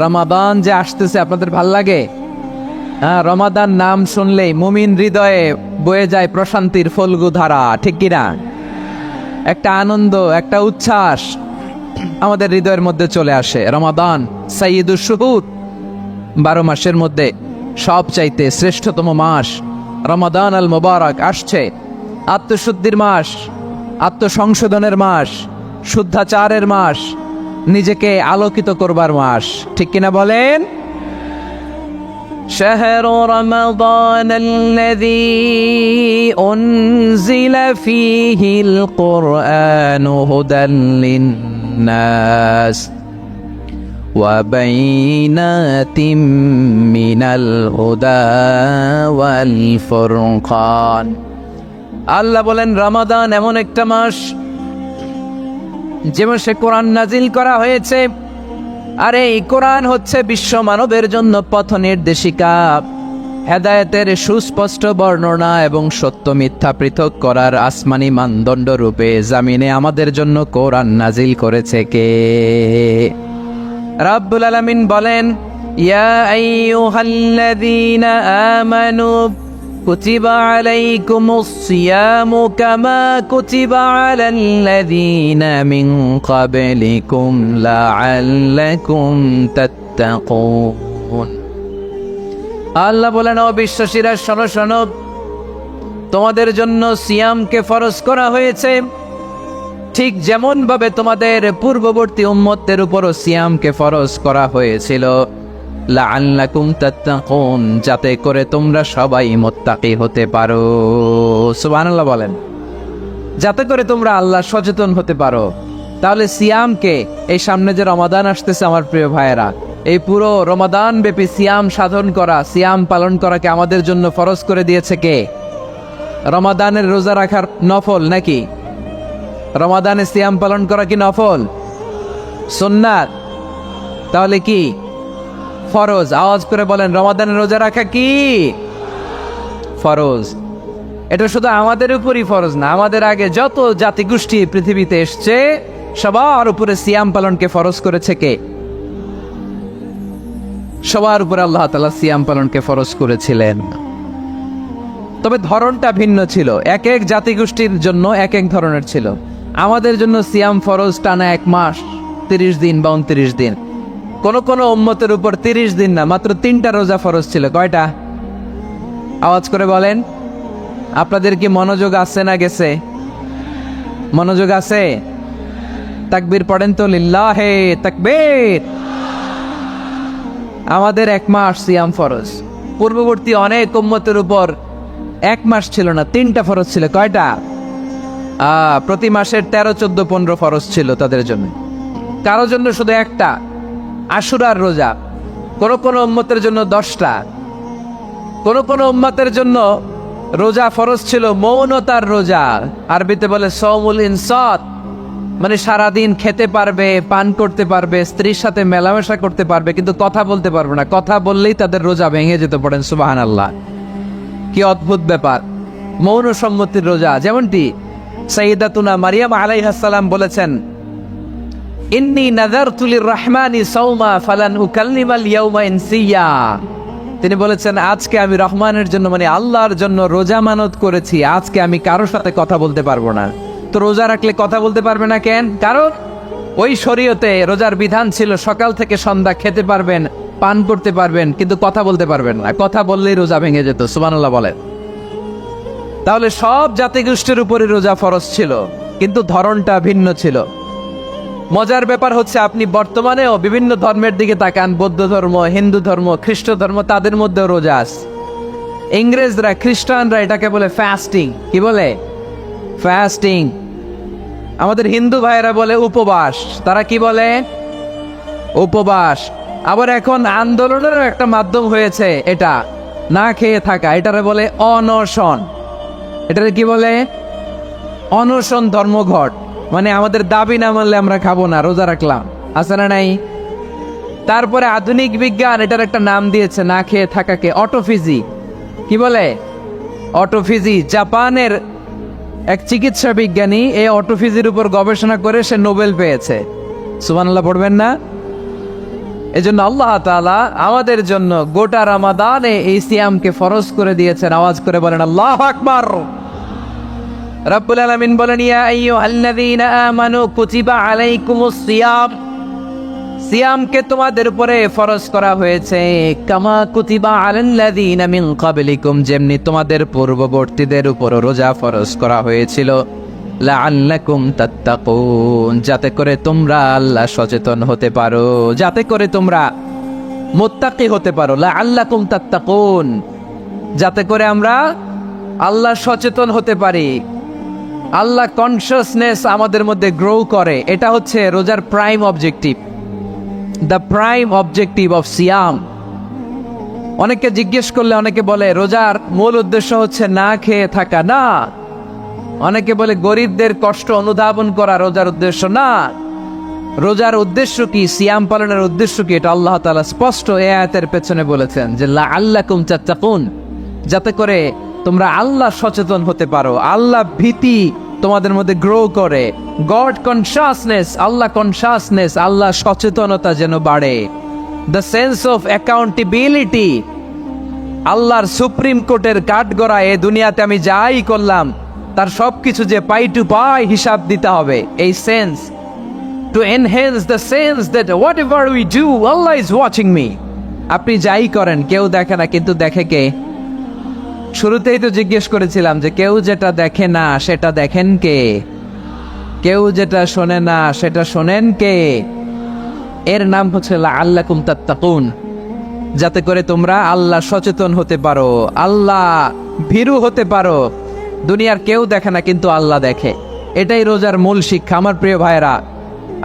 রমাদান যে আসতেছে আপনাদের ভাল লাগে? হ্যাঁ, রমাদান নাম শুনলেই মুমিন হৃদয়ে বয়ে যায় প্রশান্তির ফল্গু ধারা, ঠিক কিনা? একটা আনন্দ, একটা উচ্ছ্বাস আমাদের হৃদয়ের মধ্যে চলে আসে। রমাদান সাইয়্যিদুশ শুহুর, 12 মাসের মধ্যে সবচাইতে শ্রেষ্ঠতম মাস রমাদান আল মুবারক আসছে। আত্মশুদ্ধির মাস, আত্মসংশোধনের মাস, শুদ্ধাচারের মাস, নিজেকে আলোকিত করবার মাস, ঠিক কিনা বলেন? شهر رمضان الذي أنزل فيه القرآن هدى للناس وبينات من الهدى والفرقان। আল্লাহ বলেন রমাদান এমন একটা মাস যে মাসে কোরআন নাজিল করা হয়েছে। আর এই কোরআন হচ্ছে বিশ্ব মানবের জন্য পথ নির্দেশিকা, হেদায়েতের সুস্পষ্ট বর্ণনা এবং সত্য মিথ্যা পৃথক করার আসমানি মানদণ্ড রূপে জামিনে আমাদের জন্য কোরআন নাজিল করেছে কে? রাব্বুল আলামিন বলেন, ইয়া আইয়ুহাল্লাযীনা আমানু কুতিবা আলাইকুমুস সিয়ামু কামা কুতিবা আলাল্লাযীনা মিন ক্বাবলিকুম লাআল্লাকুম তাত্তাকুন। আল্লাহ বলেন, ও বিশ্বাসীরা শোনো শোনো, তোমাদের জন্য সিয়ামকে ফরজ করা হয়েছে ঠিক যেমন ভাবে তোমাদের পূর্ববর্তী উম্মতদের উপরও সিয়ামকে ফরজ করা হয়েছিল, লাআল্লাকুম তাত্তাকুন, যাতে করে তোমরা সবাই মুত্তাকি হতে পারো। সুবহানাল্লাহ বলেন, যাতে করে তোমরা আল্লাহ সচেতন হতে পারো। তাহলে সিয়ামকে, এই সামনে যে রমাদান আসতেছে আমার প্রিয় ভাইয়েরা, এই পুরো রমাদান ব্যাপী সিয়াম সাধন করা, সিয়াম পালন করাকে আমাদের জন্য ফরজ করে দিয়েছে কে? রমাদানের রোজা রাখার নফল নাকি? রমাদানে সিয়াম পালন করা কি নফল? সুন্নাত? তাহলে কি ফরজ? আওয়াজ করে বলেন, রমাদানের রোজা রাখা কি ফরজ? এটা শুধু আমাদের উপরই ফরজ না, আমাদের আগে যত জাতিগোষ্ঠী পৃথিবীতে এসছে সবার উপরে সিয়াম পালনকে ফরজ করেছে কে? সবার উপরে আল্লাহ তাআলা সিয়াম পালনকে ফরজ করেছিলেন। তবে ধরনটা ভিন্ন ছিল, এক এক জাতিগোষ্ঠীর জন্য এক এক ধরনের ছিল। আমাদের জন্য সিয়াম ফরজ টানা 1 মাস 30 দিন বা 29 দিন। কোন কোন উম্মতের উপর 30 দিন না, মাত্র 3টা রোজা ফরজ ছিল। কয়টা? আওয়াজ করে বলেন। আপনাদের কি মনোযোগ আছে না গেছে? মনোযোগ আছে? তাকবীর পড়েন তো, লিল্লাহে তাকবীর। আমাদের 1 মাস সিয়াম ফরজ। পূর্ববর্তী অনেক উম্মতের উপর 1 মাস ছিল না, 3টা ফরজ ছিল। কয়টা? প্রতি মাসের 13, 14, 15 ফরজ ছিল তাদের জন্য। কারো জন্য শুধু একটা, আশুরার রোজা। কোন কোন উম্মতের জন্য 10টা। কোন কোন উম্মতের জন্য রোজা ফরজ ছিল মৌনতার রোজা, আরবিতে বলে সওমুল ইনসাত, মানে সারাদিন খেতে পারবে, পান করতে পারবে, স্ত্রীর সাথে মেলামেশা করতে পারবে, কিন্তু কথা বলতে পারবে না। কথা বললেই তাদের রোজা ভেঙে যেতে। পড়েন সুবহানাল্লাহ। কি অদ্ভুত ব্যাপার! মৌন সম্মতির রোজা। যেমনটি সাইয়্যিদাতুনা মারিয়াম আলাইহিস সালাম বলেছেন, ইন্নী নাযারতু লির-রাহমানি সাওমা ফালান উকাল্লিমাল ইয়াওমা ইনসিয়া। তিনি বলেছেন, আজকে আমি রহমানের জন্য, মানে আল্লাহর জন্য রোজা মানত করেছি, আজকে আমি কারোর সাথে কথা বলতে পারবো না। তো রোজা রাখলে কথা বলতে পারবে না কেন? কারণ ওই শরীয়তে রোজার বিধান ছিল সকাল থেকে সন্ধ্যা খেতে পারবেন, পান করতে পারবেন, কিন্তু কথা বলতে পারবেন না। কথা বললেই রোজা ভেঙে যেত। সুবহানাল্লাহ বলেন। তাহলে সব জাতিগোষ্ঠীর উপরে রোজা ফরজ ছিল, কিন্তু ধরনটা ভিন্ন ছিল। মজার ব্যাপার হচ্ছে, আপনি বর্তমানেও বিভিন্ন ধর্মের দিকে তাকান, বৌদ্ধ ধর্ম, হিন্দু ধর্ম, খ্রিস্ট ধর্ম, তাদের মধ্যেও রোজা আছে। ইংরেজরা, খ্রিস্টানরা এটাকে বলে ফাস্টিং। কি বলে? ফাস্টিং। আমাদের হিন্দু ভাইয়েরা বলে উপবাস। তারা কি বলে? উপবাস। আবার এখন আন্দোলনের একটা মাধ্যম হয়েছে এটা, না খেয়ে থাকা, এটারে বলে অনশন। এটারে কি বলে? অনশন ধর্মঘট। মানে আমাদের দাবি না মানলে আমরা খাবো না, রোজা রাখলাম। আছে না নাই? তারপরে আধুনিক বিজ্ঞান এটার একটা নাম দিয়েছে না খেয়ে থাকাকে, অটোফিজি। কি বলে? অটোফিজি। জাপানের এক চিকিৎসা বিজ্ঞানী এই অটোফিজির উপর গবেষণা করে সে নোবেল পেয়েছে। সুবহানাল্লাহ পড়বেন না? এজন্য আল্লাহ তাআলা আমাদের জন্য গোটা রমাদানে এই সিয়ামকে ফরজ করে দিয়েছেন। আওয়াজ করে বলেন আল্লাহু আকবার। রব্বুল আলামিন বলেন, ইয়া আইয়ুহাল্লাযীনা আমানু কুতিবা আলাইকুমুস সিয়াম, সিয়ামকে তোমাদের উপরে ফরজ করা হয়েছে কামা কুতিবা আলাল্লাযীনা মিন ক্বাবলিকুম, যেমনি তোমাদের পূর্ববর্তীদের উপর রোজা ফরজ করা হয়েছিল, লাআল্লাকুম তাত্তাকুন, যাতে করে তোমরা আল্লাহ সচেতন হতে পারো, যাতে করে তোমরা মুত্তাকি হতে পারো। লাআল্লাকুম তাত্তাকুন, যাতে করে আমরা আল্লাহ সচেতন হতে পারি, আল্লাহ কনসিয়াসনেস আমাদের মধ্যে গ্রো করে। এটা হচ্ছে রোজার prime objective, the prime objective of সিয়াম। অনেকে জিজ্ঞেস করলে অনেকে বলে রোজার মূল উদ্দেশ্য হচ্ছে না খেয়ে থাকা। না, অনেকে বলে গরিবদের কষ্ট অনুধাবন করা রোজার উদ্দেশ্য। না, রোজার উদ্দেশ্য কি, সিয়াম পালনের উদ্দেশ্য কি, এটা আল্লাহ তাআলা স্পষ্ট এই আয়াতের পেছনে বলেছেন যে লাআল্লাকুম তাত্তাকুন, যাতে করে তোমরা আল্লাহ সচেতন হতে পারো, আল্লাহ ভীতি তোমাদের মধ্যে গ্রো করে, গড কনসিয়াসনেস, আল্লাহ কনসিয়াসনেস, আল্লাহ সচেতনতা যেন বাড়ে, দ্য সেন্স অফ অ্যাকাউন্টেবিলিটি। আল্লাহর সুপ্রিম কোর্টের কাঠগড়া এ দুনিয়াতে আমি যাই করলাম তার সবকিছু যে পাই টু পাই হিসাব দিতে হবে, এই sense, to enhance the sense that what ever we do Allah is watching me. আপনি যাই করেন কেউ দেখে না, কিন্তু দেখে কে? শুরুতেই তো জিজ্ঞেস করেছিলাম যে কেউ যেটা দেখে না সেটা দেখেন কে? কেউ যেটা শোনে না সেটা শোনেন কে? এর নাম হচ্ছে লাআল্লাকুম তাত্তাকুন, যাতে করে তোমরা আল্লাহ সচেতন হতে পারো, আল্লাহ ভীরু হতে পারো। দুনিয়ার কেউ দেখে না, কিন্তু আল্লাহ দেখে। এটাই রোজার মূল শিক্ষা। আমার প্রিয় ভাইরা,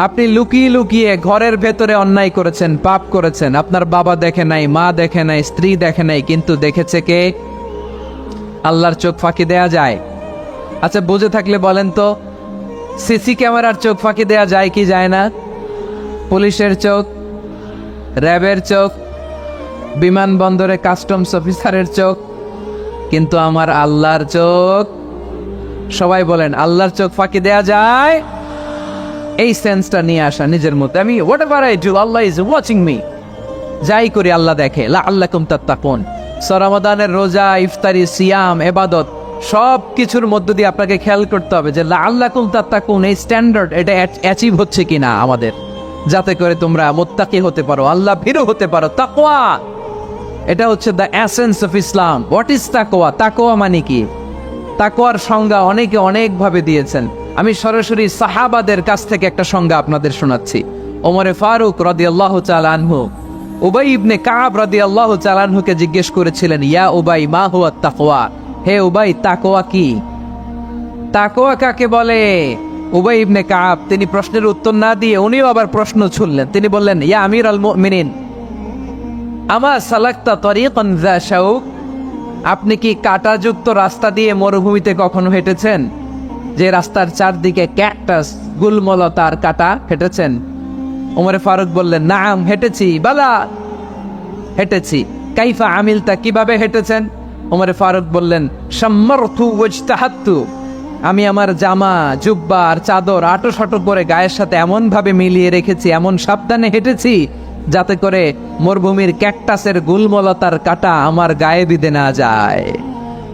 আপনি লুকিয়ে লুকিয়ে ঘরের ভেতরে অন্যায় করেছেন, পাপ করেছেন, আপনার বাবা দেখে নাই, মা দেখে নাই, স্ত্রী দেখে নাই, কিন্তু দেখেছে কে? আল্লাহর চোখ ফাঁকি দেয়া যায়? আচ্ছা, বুঝে থাকলে বলেন তো, সিসি ক্যামেরার চোখ ফাঁকি দেয়া যায় কি যায় না? পুলিশের চোখ, র্যাবের চোখ, বিমানবন্দরে কাস্টমস অফিসারের চোখ, কিন্তু আমার আল্লাহর চোখ? সবাই বলেন আল্লাহর চোখ ফাঁকি দেয়া যায়? এই সেন্সটা নিয়ে আসা নিজের মধ্যে, আমি what ever I do Allah is watching me, যাই করি আল্লাহ দেখে। লাআল্লাকুম তাত্তাকুন। রমাদানের রোজা, ইফতারি, সিয়াম, ইবাদত সব কিছুর মধ্য দিয়ে আপনাকে খেয়াল করতে হবে যে লাআল্লাকুম তাত্তাকুন এই স্ট্যান্ডার্ড এটা অ্যাচিভ হচ্ছে কিনা আমাদের, যাতে করে তোমরা মুত্তাকি হতে পারো, আল্লাহ ভীরু হতে পারো। তাকওয়া, এটা হচ্ছে the essence of Islam. What is তাকওয়া? তাকওয়া মানে কি? তাকওয়ার সংজ্ঞা অনেকে অনেকভাবে দিয়েছেন। আমি সরাসরি সাহাবাদের কাছ থেকে একটা সংজ্ঞা আপনাদের শোনাচ্ছি। ওমরে ফারুক রাদিয়াল্লাহু তাআলা আনহু উবাই ইবনে কাব রাদিয়াল্লাহু তাআলা আনহুকে জিজ্ঞেস করেছিলেন, ইয়া উবাই মা হুয়া তাকওয়া, হে উবাই তাকওয়া কি? তাকওয়া কাকে বলে? উবাই ইবনে কাব তিনি প্রশ্নের উত্তর না দিয়ে উনিও আবার প্রশ্ন ছুড়লেন। তিনি বললেন, ইয়া আমিরুল মুমিনিন আমা সালাকতা তরিকান যা শাউক, আপনি কি কাঁটাযুক্ত রাস্তা দিয়ে মরুভূমিতে কখনো হেঁটেছেন, যে রাস্তার চারদিকে ক্যাকটাস, গুলমলতার কাঁটা, হেঁটেছেন? ওমরে ফারুক বললেন, নাম হেঁটেছি, বালা হেঁটেছি। কাইফা আমিলতা, কিভাবে হেঁটেছেন? ওমরে ফারুক বললেন, শাম্মারতু ওয়াজতাহাত্তু, আমি আমার জামা, জুব্বা আর চাদর আটো শাটো করে গায়ের সাথে এমন ভাবে মিলিয়ে রেখেছি, এমন সাবধানে হেঁটেছি যাতে করে মরুভূমির ক্যাকটাসের গুলমলতার কাঁটা আমার গায়ে বিঁধে না যায়।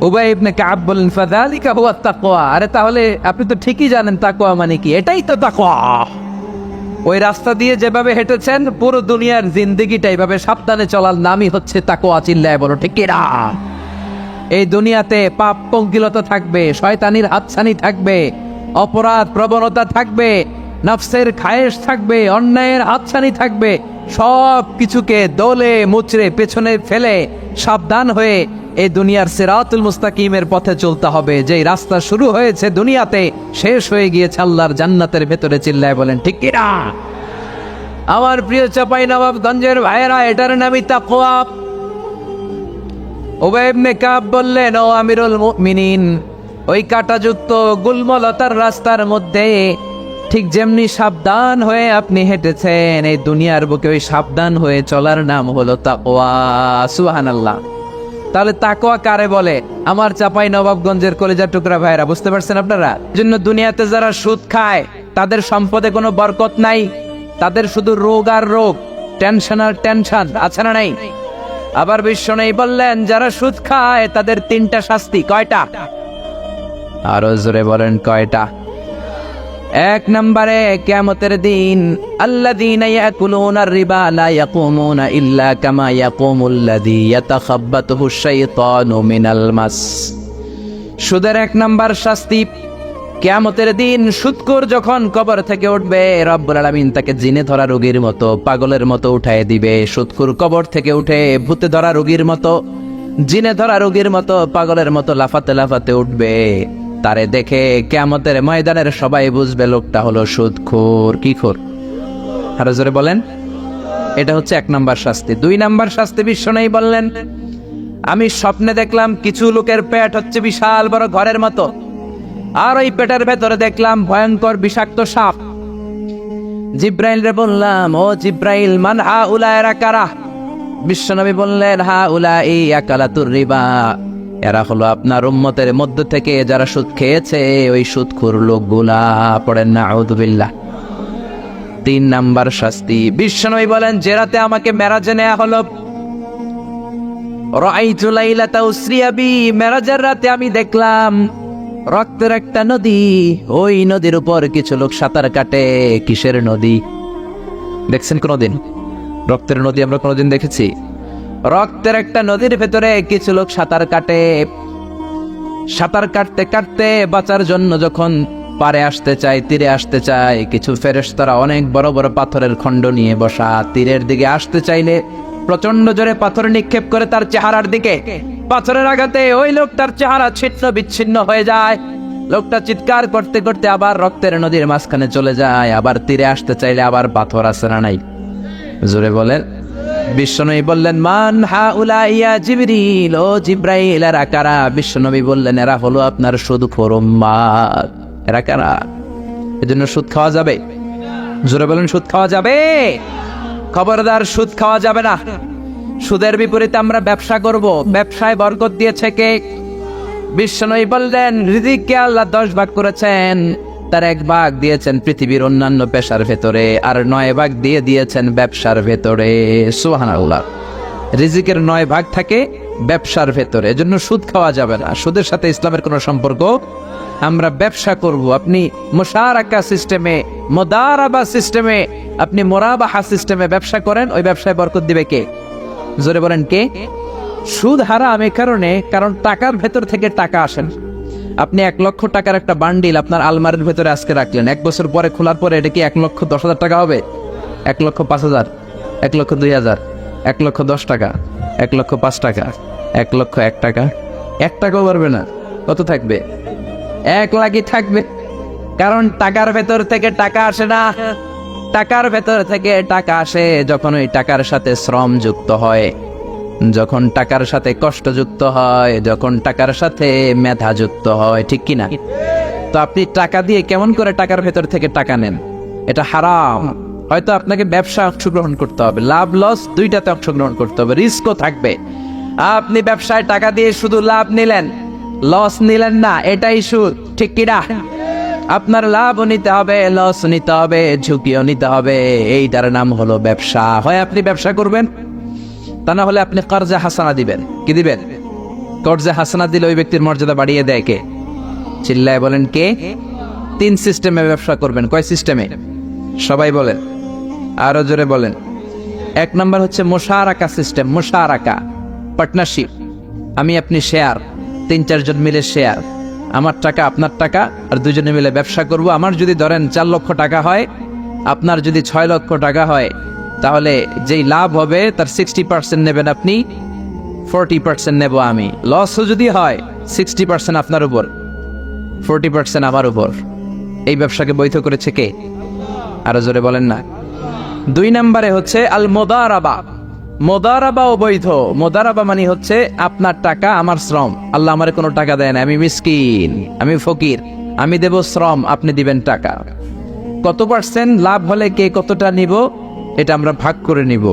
উবাই ইবনে কাব বললেন, ফাযালিকা হুয়া তাকওয়া, আরে তাহলে আপনি তো ঠিকই জানেন তাকওয়া মানে কি, এটাই তো তাকওয়া। ওই রাস্তা দিয়ে যেভাবে হেঁটেছেন পুরো দুনিয়ার জিন্দেগিটা এইভাবে সাবধানে চলার নামই হচ্ছে তাকওয়া। চিল্লায় বলো ঠিক কিনা? এই দুনিয়াতে পাপ পঙ্কিলতা থাকবে, শয়তানির হাতছানি থাকবে, অপরাধ প্রবণতা থাকবে, নফসের খায়েশ থাকবে, অন্যায়ের হাতছানি থাকবে, সব কিছুকে দোলে মুচড়ে পেছনে ফেলে সাবধান হয়ে এই দুনিয়ার সিরাতুল মুস্তাকিমের পথে চলতে হবে। যেই রাস্তা শুরু হয়েছে দুনিয়াতে শেষ হয়ে গিয়েছে আল্লাহর জান্নাতের ভেতরে। চিল্লায় বলেন ঠিক কিনা? আমার প্রিয় চাঁপাইনবাবগঞ্জের ভাইয়েরা, এটার নামই তাকওয়া। উবাই ইবনে কাব বললেন, ও আমিরুল মুমিনিন, ওই কাঁটাযুক্ত গুলমলতার রাস্তার মধ্যে ঠিক যেমনি সাবধান হয়ে আপনি হেঁটেছেন, এই দুনিয়ার বুকে ওই সাবধান হয়ে চলার নাম হলো তাকওয়া। সুবহানাল্লাহ। তাহলে তাকওয়া কারে বলে? আমার চাঁপাইনবাবগঞ্জের কলিজা টুকরা ভাইরা, বুঝতে পারছেন আপনারা? জন্য দুনিয়াতে যারা সুদ খায় তাদের সম্পদে কোনো বরকত নাই, তাদের শুধু রোগ আর রোগ। টেনশন আর টেনশন, আছে না নাই? আবার বিশ্বনবী বললেন যারা সুদ খায় তাদের 3টা শাস্তি। কয়টা? আরো জোরে বলেন কয়টা? 1 নম্বরে কিয়ামতের দিন আল্লাযীনা ইয়াকুলুনার রিবা লা ইয়াকুমুনা ইল্লা কামা ইয়াকুমুল্লাযী ইয়াতাখাব্বাতুহু শাইতানু মিনাল মাস। সুদের 1 নম্বর শাস্তি, কিয়ামতের দিন সুদখোর যখন কবর থেকে উঠবে, রব্বুল আলামিন তাকে জিনে ধরা রোগীর মতো, পাগলের মতো উঠায় দিবে। সুদখোর কবর থেকে উঠে ভূতে ধরা রোগীর মতো, জিনে ধরা রোগীর মতো, পাগলের মতো লাফাতে লাফাতে উঠবে। তারে দেখে কিয়ামতের ময়দানের সবাই বুঝবে লোকটা হলো সুদখোর। কি খোর? আরো জোরে বলেন। এটা হচ্ছে 1 নম্বর শাস্তি। 2 নম্বর শাস্তি বিশ্বনবী বললেন, আমি স্বপ্নে দেখলাম কিছু লোকের পেট হচ্ছে বিশাল বড় ঘরের মতো, আর ওই পেটের ভেতরে দেখলাম ভয়ঙ্কর বিষাক্ত সাপ। জিব্রাইল রে বললাম, ও জিব্রাইল, মান হাউলা, এরা কারা? বিশ্বনবী বললেন, হাউলাই আকালাতুর রিবা, এরা হলো আপনার উম্মতের মধ্য থেকে যারা সুদ খেয়েছে, ওই সুদখোর লোকগুলা। পড়েন না আউযুবিল্লাহ। 3 নাম্বার শাস্তি, বিশ্বনবী বলেন যে রাতে আমাকে মেরাজে নেওয়া হলো, রাআইতু লাইলাতা উসরিয়া বি, মেরাজের রাতে আমি দেখলাম রক্তের একটা নদী, ওই নদীর উপর কিছু লোক সাঁতার কাটে। কিসের নদী? দেখছেন কোনদিন রক্তের নদী? আমরা কোনদিন দেখেছি? রক্তের একটা নদীর ভেতরে কিছু লোক সাঁতার কাটে। সাঁতার কাটতে কাটতে বাঁচার জন্য যখন পারে আসতে চায়, তীরে আসতে চায়, কিছু ফেরেশতারা অনেক বড় বড় পাথরের খণ্ড নিয়ে বসা, তীরের দিকে আসতে চাইলে প্রচন্ড জোরে পাথর নিক্ষেপ করে তার চেহারার দিকে। পাথরের আঘাতে ওই লোকটার চেহারা ছিন্ন বিচ্ছিন্ন হয়ে যায়। লোকটা চিৎকার করতে করতে আবার রক্তের নদীর মাঝখানে চলে যায়। আবার তীরে আসতে চাইলে আবার পাথর আছে না নাই? জোরে বলেন। বিশ্বনবী বললেন, মান হাউলা ইয়া জিবরিল, ও জিব্রাইল, এরা কারা? বিশ্বনবী বললেন, এরা হলো আপনার সুদখোর উম্মত। এরা কারা? এজন্য সুদ খাওয়া যাবে? জোরে বলেন, সুদ খাওয়া যাবে? খবরদার, সুদ খাওয়া যাবে না। সুদের বিপরীতে আমরা ব্যবসা করব। ব্যবসায় বরকত দিয়েছে কে? বিশ্বনবী বললেন, রিজিককে আল্লাহ 10 ভাগ করেছেন, তার 1 ভাগ দিয়েছেন পৃথিবীর অন্যান্য পেশার ভেতরে, আর 9 ভাগ দিয়ে দিয়েছেন ব্যবসার ভেতরে। সুবহানাল্লাহ। রিজিকের 9 ভাগ থাকে ব্যবসার ভেতরে, এজন্য সুদ খাওয়া যাবে না। সুদের সাথে ইসলামের কোনো সম্পর্ক। আমরা ব্যবসা করব। আপনি মুশারাকা সিস্টেমে, মুদারাবা সিস্টেমে, আপনি মুরাবাহা সিস্টেমে ব্যবসা করেন, ওই ব্যবসায় বরকত দিবে কে? জোরে বলেন কে? সুদ হারাম এই কারণে, কারণ টাকার ভেতর থেকে টাকা আসেন। আপনি 1 লক্ষ টাকার একটা বান্ডিল আপনার আলমারির ভেতরে আজকে রাখলেন, 1 বছর পরে খোলার পরে এটা কি 1,10,000 টাকা হবে? 1,05,000, 1,02,000, 1,10,000 টাকা, 1,05,000 টাকা, 1,01,000 টাকা? 1 টাকাও পারবে না। কত থাকবে? 1 লাখই থাকবে। কারণ টাকার ভেতর থেকে টাকা আসে না। টাকার ভেতর থেকে টাকা আসে যখন ওই টাকার সাথে শ্রম যুক্ত হয়, যখন টাকার সাথে কষ্ট যুক্ত হয়, যখন টাকার সাথে মেধা যুক্ত হয়। ঠিক কিনা? তো আপনি টাকা দিয়ে কেমন করে টাকার ভেতর থেকে টাকা নেন? এটা হারাম। হয়তো আপনাকে ব্যবসা অংশগ্রহণ করতে হবে, লাভ লস দুইটাতে অংশগ্রহণ করতে হবে, রিস্কও থাকবে। আপনি ব্যবসায় টাকা দিয়ে শুধু লাভ নিলেন, লস নিলেন না, এটাই সুদ। ঠিক কিনা? আপনার লাভও নিতে হবে, লস নিতে হবে, ঝুঁকিও নিতে হবে। এইটার নাম হলো ব্যবসা। হয় আপনি ব্যবসা করবেন, তা না হলে আপনি কর্জে হাসানা দিবেন। কি দিবেন? কর্জে হাসানা দিলে ওই ব্যক্তির মর্যাদা বাড়িয়ে দেয় কে? চিল্লায় বলেন কে? 3 সিস্টেমে ব্যবসা করবেন। কয় সিস্টেমে? সবাই বলেন, আরো জোরে বলেন। 1 নাম্বার হচ্ছে মুশারাকা সিস্টেম। মুশারাকা, পার্টনারশিপ। আমি আপনি শেয়ার, 3-4 জন মিলে শেয়ার, আমার টাকা আপনার টাকা, আর 2 জনে মিলে ব্যবসা করব। আমার যদি ধরেন 4 লক্ষ টাকা হয়, আপনার যদি 6 লক্ষ টাকা হয়, তাহলে যেই লাভ হবে তার 60% নেবেন আপনি, 40% নেব আমি। লসও যদি হয় 60% আপনার উপর, 40% আমার উপর। এই ব্যবসাকে বৈধ করেছে কে? আরো জোরে বলেন না। 2 নম্বরে হচ্ছে আল মুদারাবা। মুদারাবা অবৈধ। মুদারাবা মানে হচ্ছে আপনার টাকা আমার শ্রম। আল্লাহ আমারে কোনো টাকা দেয় না, আমি মিসকিন, আমি ফকির, আমি দেব শ্রম, আপনি দিবেন টাকা। কত পার্সেন্ট লাভ হলে কে কতটা নিব এটা আমরা ভাগ করে নিব।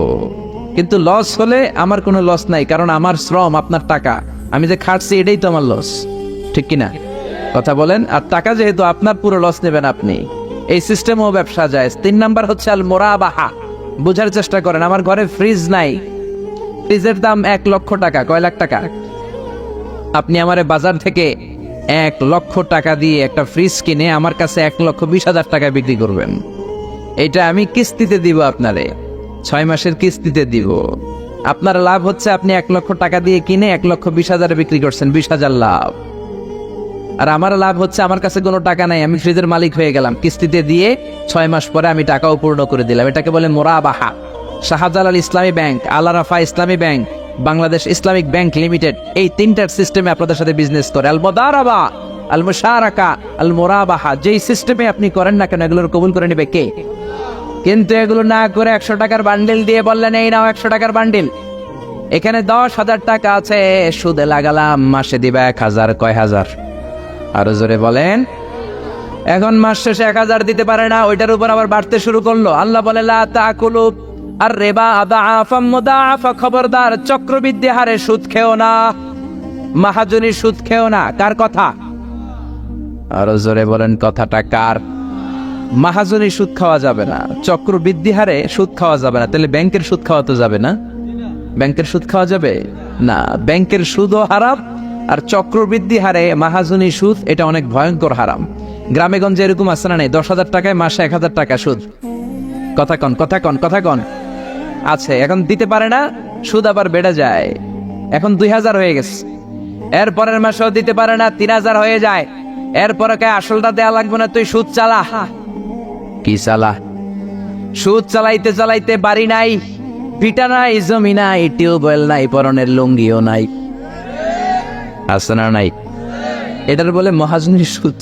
কিন্তু লস হলে আমার কোনো লস নাই, কারণ আমার শ্রম আপনার টাকা, আমি যে খাটছি এটাই তো আমার লস। ঠিক কিনা? কথা বলেন। আর টাকা যেহেতু আপনার, পুরো লস নেবেন আপনি। এই সিস্টেমও ব্যবসা যায়। 3 নাম্বার হচ্ছে আল মুরাবাহা। বোঝার চেষ্টা করেন, আমার ঘরে ফ্রিজ নাই, ফ্রিজের দাম 1 লক্ষ টাকা। কয় লাখ টাকা? আপনি আমারে বাজার থেকে 1 লক্ষ টাকা দিয়ে একটা ফ্রিজ কিনে আমার কাছে 1,20,000 টাকায় বিক্রি করবেন। এটা আমি কিস্তিতে দিব আপনারে, 6 মাসের কিস্তিতে দিব। আপনার লাভ হচ্ছে আপনি 1 লক্ষ টাকা দিয়ে কিনে 1,20,000 বিক্রি করছেন, 20,000 লাভ। আর আমার লাভ হচ্ছে আমার কাছে কোনো টাকা নাই, আমি ফ্রিজের মালিক হয়ে গেলাম, কিস্তিতে দিয়ে 6 মাস পরে আমি টাকাও পূর্ণ করে দিলাম। এটাকে বলে মোরাবাহা। শাহজালাল ইসলামী ব্যাংক, আল রাফা ইসলামী bank, Bangladesh Islamic bank limited, এই তিনটার সিস্টেমে আপনাদের সাথে বিজনেস করে। আল মুদারাবা, আল মুশারাকা, আল মোরাবাহা, যেই সিস্টেমে আপনি করেন না কেন এগুলোর কবুল করে নেবে কে? কিন্তু এগুলো না করে 100 টাকার বান্ডিল দিয়ে বললেন এই নাও 100 টাকার বান্ডিল, এখানে 10,000 টাকা আছে, সুদে লাগালাম, মাসে দিবে 1,000। কয় হাজার? আরো জোরে বলেন। এখন মাস শেষে 1,000 দিতে পারে না, ওইটার উপর আবার বাড়তে শুরু করলো। আল্লাহ বলে লা তাকুলু আর রিবা আদাআফাম মুদাআফা, খবরদার চক্রবৃদ্ধি হারে সুদ খেও না, মাহাজনী সুদ খেও না। কার কথা? আরো জোরে বলেন, কথাটা কার? মাহাজনী সুদ খাওয়া যাবে না, চক্রবৃদ্ধি হারে সুদ খাওয়া যাবে না। তাহলে ব্যাংকের সুদ খাওয়া তো যাবে না? ব্যাংকের সুদ খাওয়া যাবে না, ব্যাংকের সুদও হারাম, আর চক্রবৃদ্ধি হারে মাহাজনী সুদ, এটা অনেক ভয়ঙ্কর হারাম। গ্রামে গঞ্জে এরকম আছে না নাই? 10,000 টাকায় মাসে 1,000 টাকা সুদ। কথা কন, কথা কন, কথা কন। আছে, এখন দিতে পারে না, সুদ আবার বেড়ে যায়। এখন 2,000 হয়ে গেছে, এরপরের মাসেও দিতে পারে না, 3,000 হয়ে যায়। এরপরে কে আসলটা দেয়া লাগবে না, তুই সুদ চালা। কি চালা? সুদ চালাইতে চালাইতে বাড়ি নাই, ভিটা নাই, জমি নাই, টিউবওয়েল নাই, পরনের লুঙ্গিও নাই, আছে না নাই? এটার বলে মহাজনী সুদ,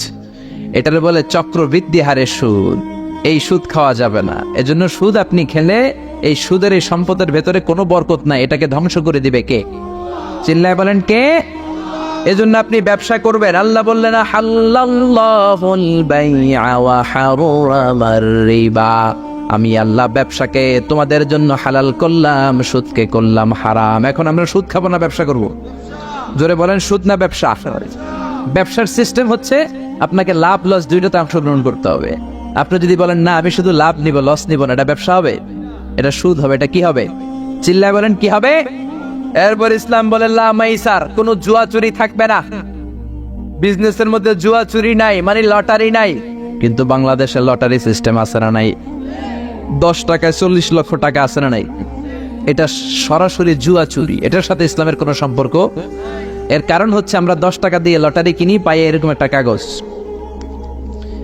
এটার বলে চক্রবৃদ্ধি হারে সুদ। এই সুদ খাওয়া যাবে না। এজন্য সুদ আপনি খেলে এই সুদের এই সম্পদের ভেতরে কোনো বরকত নাই, এটাকে ধ্বংস করে দিবে কে? চিল্লায় বলেন কে? এজন্য আপনি ব্যবসা করবেন। আল্লাহ বললেন হাল্লাল্লাহুল বাইআ ওয়া হারামার রিবা, আমি আল্লাহ ব্যবসাকে তোমাদের জন্য হালাল করলাম, সুদকে করলাম হারাম। এখন আমরা সুদ খাবো না, ব্যবসা করব। জোরে বলেন, সুদ না ব্যবসা? ব্যবসার সিস্টেম হচ্ছে আপনাকে লাভ লস দুইটাতে অংশগ্রহণ করতে হবে। আপনি যদি বলেন না আমি শুধু লাভ নিব, লস নিব না, এটা ব্যবসা হবে? এটা সুদ হবে। এটা কি হবে? চিল্লায় বলেন কি হবে? এরপর ইসলাম বলে লা মাইসার, কোনো জুয়া চুরি থাকবে না। বিজনেসের মধ্যে জুয়া চুরি নাই, মানে লটারি নাই। কিন্তু বাংলাদেশে লটারি সিস্টেম আছে না নাই? 10 টাকায় 40 লক্ষ টাকা আছে না নাই? এটা সরাসরি জুয়া চুরি, এটার সাথে ইসলামের কোনো সম্পর্ক। এর কারণ হচ্ছে আমরা 10 টাকা দিয়ে লটারি কিনি, পাই এরকম একটা কাগজ,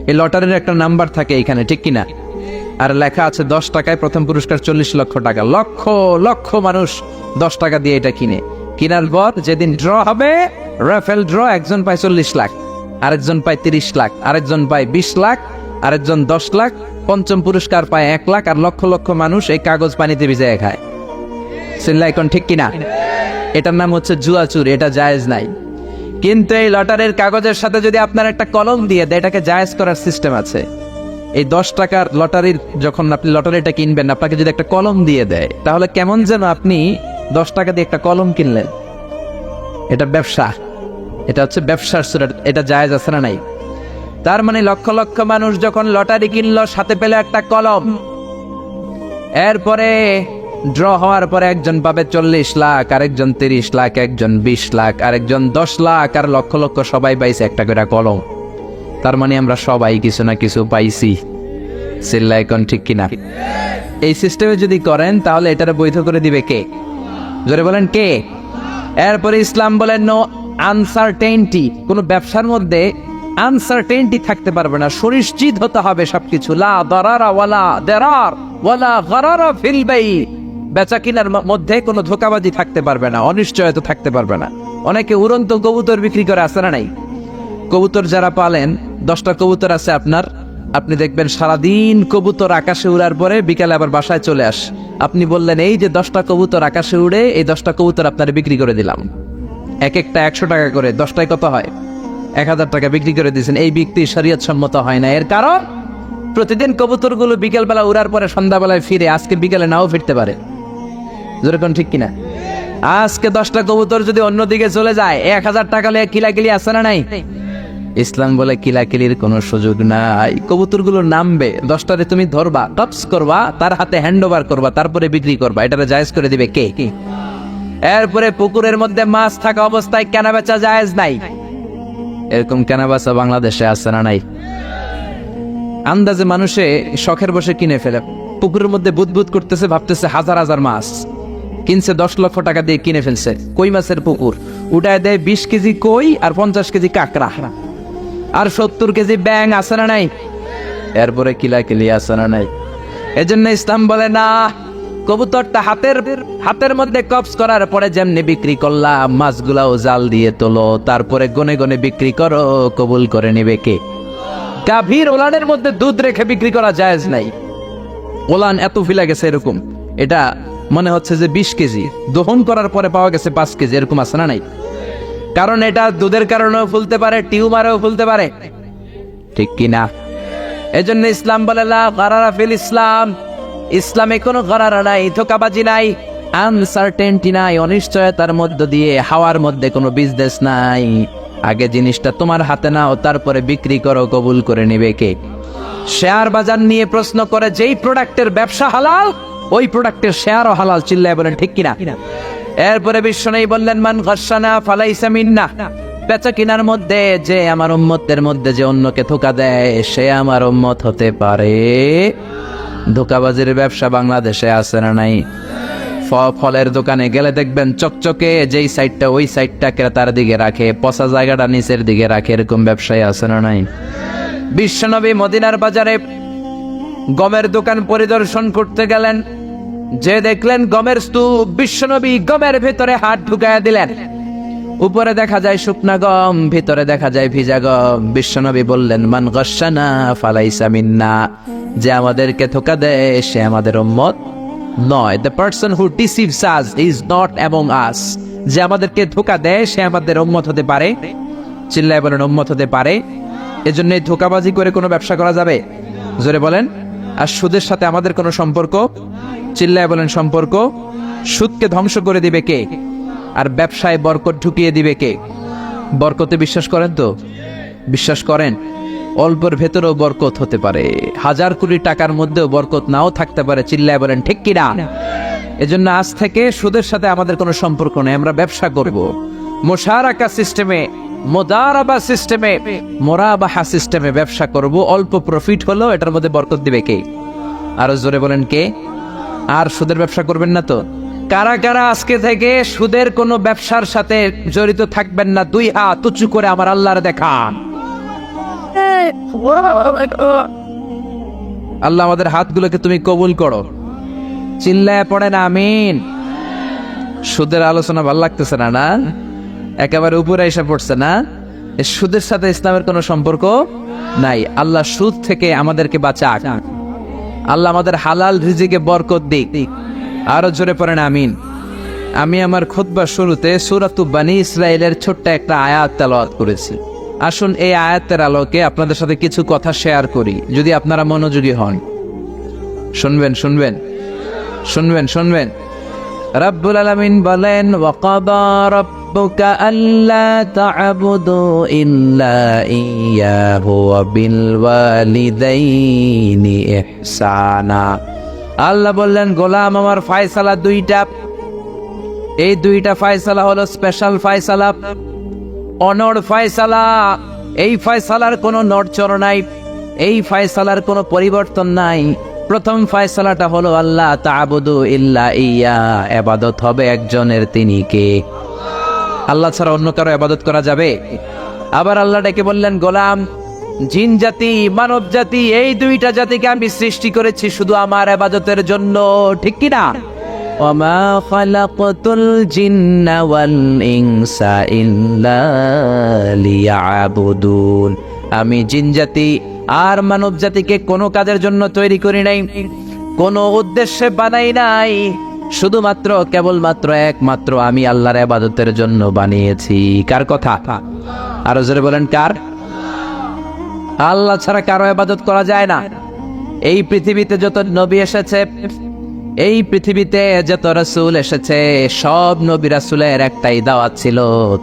এই লটারির একটা নাম্বার থাকে এখানে, ঠিক কিনা? আর লেখা আছে 10 টাকায় প্রথম পুরস্কার 40 লক্ষ টাকা। লক্ষ লক্ষ মানুষ 10 টাকা দিয়ে এটা কিনে। কিনার পর যেদিন ড্র হবে, রাফেল ড্র, একজন পায় 40 লাখ, আরেকজন পায় 30 লাখ, আরেকজন পায় 20 লাখ, আরেকজন 10 লাখ, পঞ্চম পুরস্কার পায় 1 লাখ, আর লক্ষ লক্ষ মানুষ এই কাগজ পানিতে ভিজিয়ে খায়। সিল্লাইকন ঠিক কিনা? এটার নাম হচ্ছে জুয়া চুরি, এটা জায়েজ নাই। কিন্তু এই লটারির কাগজের সাথে যদি আপনার একটা কলম দিয়ে দেয়, এটাকে জায়েজ করার সিস্টেম আছে। এই 10 টাকার লটারির, যখন আপনি লটারিটা কিনবেন, আপনাকে যদি একটা কলম দিয়ে দেয়, তাহলে কেমন যেন আপনি 10 টাকা দিয়ে একটা কলম কিনলেন। এটা ব্যবসা, এটা হচ্ছে ব্যবসার সুরত, এটা জায়েজ আছে না নাই? তার মানে লক্ষ লক্ষ মানুষ যখন লটারি কিনলো, সাথে পেলে একটা কলম। এরপরে ড্র হওয়ার পরে একজন পাবে 40 লাখ, আরেকজন 30 লাখ, একজন 20 লাখ, আরেকজন 10 লাখ, আর লক্ষ লক্ষ সবাই পাইছে একটা করে কলম। তার মানে আমরা সবাই কিছু না কিছু পাইছি। সিল্লাইকন ঠিক কিনা? এই সিস্টেমে যদি করেন তাহলে এটারে বৈধ করে দিবে কে? জোরে বলেন কে? এরপরে ইসলাম বলেন নো আনসার্টেইনটি, কোন ব্যবসার মধ্যে আনসার্টেইনটি থাকতে পারবে না, সুনিশ্চিত হতে হবে সবকিছু। লা দারারা ওয়ালা দারার ওয়ালা গারারা ফিল বাই, বেচা কিনার মধ্যে কোনো ধোঁকাবাজি থাকতে পারবে না, অনিশ্চয়তা থাকতে পারবে না। অনেকে উড়ন্ত কবুতর বিক্রি করে, আছে না নাই? কবুতর যারা পালেন, 10টা কবুতর আছে আপনার, আপনি দেখবেন সারাদিন কবুতর আকাশে উড়ার পরে বিকালে আবার বাসায় চলে আস। আপনি বললেন এই যে 10টা কবুতর আকাশে উড়ে, এই 10টা কবুতর আপনার বিক্রি করে দিলাম, এক একটা 100 টাকা করে, 10টায় কত হয়? 1000 টাকা বিক্রি করে দিয়েছেন। এই বিক্রি শরীয়ত সম্মত হয় না। এর কারণ প্রতিদিন কবুতরগুলো বিকেলবেলা উড়ার পরে সন্ধ্যাবেলায় ফিরে, আজকে বিকেলে নাও ফিরতে পারে। যেরকম ঠিক কিনা? আজকে 10টা কবুতর যদি অন্যদিকে চলে যায়, 1000 টাকা কিলাকিলি আছে না নাই? ইসলাম বলে কিলাকিলির কোনো সুযোগ নাই। কবুতরগুলো নামবে, 10টারে তুমি ধরবা, টপস করবা, তার হাতে হ্যান্ড ওভার করবা, তারপরে বিক্রি করবা। এটারে জায়েজ করে দিবে কে? এরপরে পুকুরের মধ্যে মাছ থাকা অবস্থায় কেনা বেচা জায়েজ নাই। এরকম কেনা বেচা বাংলাদেশে আছে না নাই? আন্দাজে মানুষে শখের বসে কিনে ফেলে, পুকুরের মধ্যে বুদবুদ করতেছে, ভাবতেছে হাজার হাজার মাছ কিনছে, 10 লক্ষ টাকা দিয়ে কিনে ফেলছে। কই মাছের পুকুর, উঠায় দেয় 20 কেজি কই আর 50 কেজি কাঁকড়া আর 70 কেজি ব্যাং, আছে না নাই? এরপরে কিলাকিলি, আছে না নাই? এজন্য ইসলাম বলে না, কবুতরটা হাতের মধ্যে কপস করার পরে যেমনি বিক্রি করলাম, মাছগুলাও জাল দিয়ে তোলো, তারপরে গনে গনে বিক্রি করো, কবুল করে নিবে কে? গাভীর ওলানের মধ্যে দুধ রেখে বিক্রি করা জায়েজ নাই। ওলান এত ফিলা গেছে এরকম, এটা মনে হচ্ছে যে 20 কেজি, দহন করার পরে পাওয়া গেছে 5 কেজি, এরকম আছে না নাই? কারণ এটা দুধের কারণেও ফুলতে পারে, টিউমারেও ফুলতে পারে, ঠিক কি না? এজন্য ইসলাম বলে লা গারারা ফিল ইসলাম, ইসলামে কোনো গারারা নাই, ধোঁকাবাজি নাই, আনসার্টেনটি নাই, অনিশ্চয়তার মধ্য দিয়ে হাওয়ার মধ্যে কোনো বিজনেস নাই। আগে জিনিসটা তোমার হাতে নাও, তারপরে বিক্রি করো, কবুল করে নিবে কে? শেয়ার বাজার নিয়ে প্রশ্ন করে, যেই প্রোডাক্টের ব্যবসা হালাল ওই প্রোডাক্টের শেয়ারও হালাল, চিল্লায় বলেন ঠিক কিনা? এরপরে বিশ্বনবী বললেন, মান গাশশানা ফালাইসা মিন্না, বেচা কিনার মধ্যে যে আমার উম্মতের মধ্যে যে অন্যকে ধোঁকা দেয়, সে আমার উম্মত হতে পারে। ধোঁকাবাজির ব্যবসা বাংলাদেশে আছে না নাই? ফলের দোকানে গেলে দেখবেন চকচকে যেই সাইডটা, ওই সাইডটা ক্রেতার দিকে রাখে, পচা জায়গাটা নিচের দিকে রাখে, এরকম ব্যবসায়ী আছে না নাই? বিশ্বনবী মদিনার বাজারে গমের দোকান পরিদর্শন করতে গেলেন, যে দেখলেন গমের স্তূপ, বিশ্বনবী গমের ভেতরে হাত ঢুকায়া দিলেন। উপরে দেখা যায় শুকনা গম, ভিতরে দেখা যায় ভিজা গম। বিশ্বনবী বললেন, মান গাশশানা ফালাইসা মিন্না, যে আমাদেরকে ধোঁকা দেয় সে আমাদের উম্মত নয়। The person who deceives us is not among আস, যে আমাদেরকে ধোঁকা দেয় সে আমাদের উম্মত হতে পারে, চিল্লায় বলেন উম্মত হতে পারে। এজন্য ধোঁকাবাজি করে কোনো ব্যবসা করা যাবে? জোরে বলেন। আর সুদের সাথে আমাদের কোনো সম্পর্ক? চিল্লায় বলেন সম্পর্ক। সুদকে ধ্বংস করে দিবে কে? আর ব্যবসায় বরকত ঢুকিয়ে দিবে কে? বরকতে বিশ্বাস করেন তো? বিশ্বাস করেন? অল্পের ভেতরেও বরকত হতে পারে, 1000 কোটি টাকার মধ্যেও বরকত নাও থাকতে পারে, চিল্লায় বলেন ঠিক কিনা? এজন্য আজ থেকে সুদের সাথে আমাদের কোনো সম্পর্ক নেই, আমরা ব্যবসা করব মুশারাকা সিস্টেমে, মুদারাবা সিস্টেমে, মুরাবাহা সিস্টেমে ব্যবসা করব। অল্প প্রফিট হলো, এটার মধ্যে বরকত দিবে কে? আরো জোরে বলেন কে? আর সুদের ব্যবসা করবেন না তো? কারা কারা আজকে থেকে সুদের কোনো ব্যবসার সাথে জড়িত থাকবেন না? 2 হাত উঁচু করে আমার আল্লাহর দেখান। আল্লাহ আমাদের হাতগুলোকে তুমি কবুল করো, চিল্লায় পড়েন আমিন। সুদের আলোচনা ভালো লাগতেছে না? না একেবারে উপরে এসে পড়ছে না? সুদের সাথে ইসলামের কোনো সম্পর্ক নাই। আল্লাহ সুদ থেকে আমাদেরকে বাঁচাক, আল্লাহ আমাদের হালাল রিজিকে বরকত দিক। আরো জোরে পড়েন আমিন। আমি আমার খুতবার শুরুতে সূরাতুল বানী ইসরাইলের ছোট্ট একটা আয়াত তেলাওয়াত করেছি। আসুন এই আয়াতের আলোকে আপনাদের সাথে কিছু কথা শেয়ার করি, যদি আপনারা মনোযোগী হন। শুনবেন শুনবেন শুনবেন শুনবেন। রব্বুল আলামিন বলেন, ওয়াকাদা রাব্বুকা আল্লা তা'বুদু ইল্লা ইয়্যাহু ওয়া বিল ওয়ালিদাইনি ইহসানা। আল্লাহ বললেন, গোলাম আমার ফয়সালা 2টা, এই 2টা ফয়সালা হলো স্পেশাল ফয়সালা, অনড় ফয়সালা। এই ফয়সালার কোনো নড়চড় নাই, এই ফয়সালার কোনো পরিবর্তন নাই। প্রথম ফয়সালাটা হলো আল্লাহ তা'বুদু ইল্লা ইয়্যা, ইবাদত হবে একজনের, তিনি কে? আল্লাহ ছাড়া অন্য কারো ইবাদত করা যাবে? আবার আল্লাহ ডেকে বললেন, গোলাম জিন জাতি মানব জাতি, এই 2টা জাতিকে আমি সৃষ্টি করেছি শুধু আমার ইবাদতের জন্য, ঠিক কি না? ওয়ামা খালাকতুল জিন্না ওয়াল ইনসা ইল্লা লিয়াবুদুন, আমি জিন জাতি আর মানব জাতিকে কোনো কাজের জন্য তৈরি করি নাই, কোনো উদ্দেশ্যে বানাই নাই, শুধুমাত্র কেবলমাত্র একমাত্র আমি আল্লাহর ইবাদতের জন্য বানিয়েছি। কার কথা? আরো জোরে বলেন কার? আল্লাহ ছাড়া কারো ইবাদত করা যায় না। এই পৃথিবীতে যত নবী এসেছে এই পৃথিবীতে যত রাসূল এসেছে সব নবী রাসূলের একটাই দাওয়াত ছিল,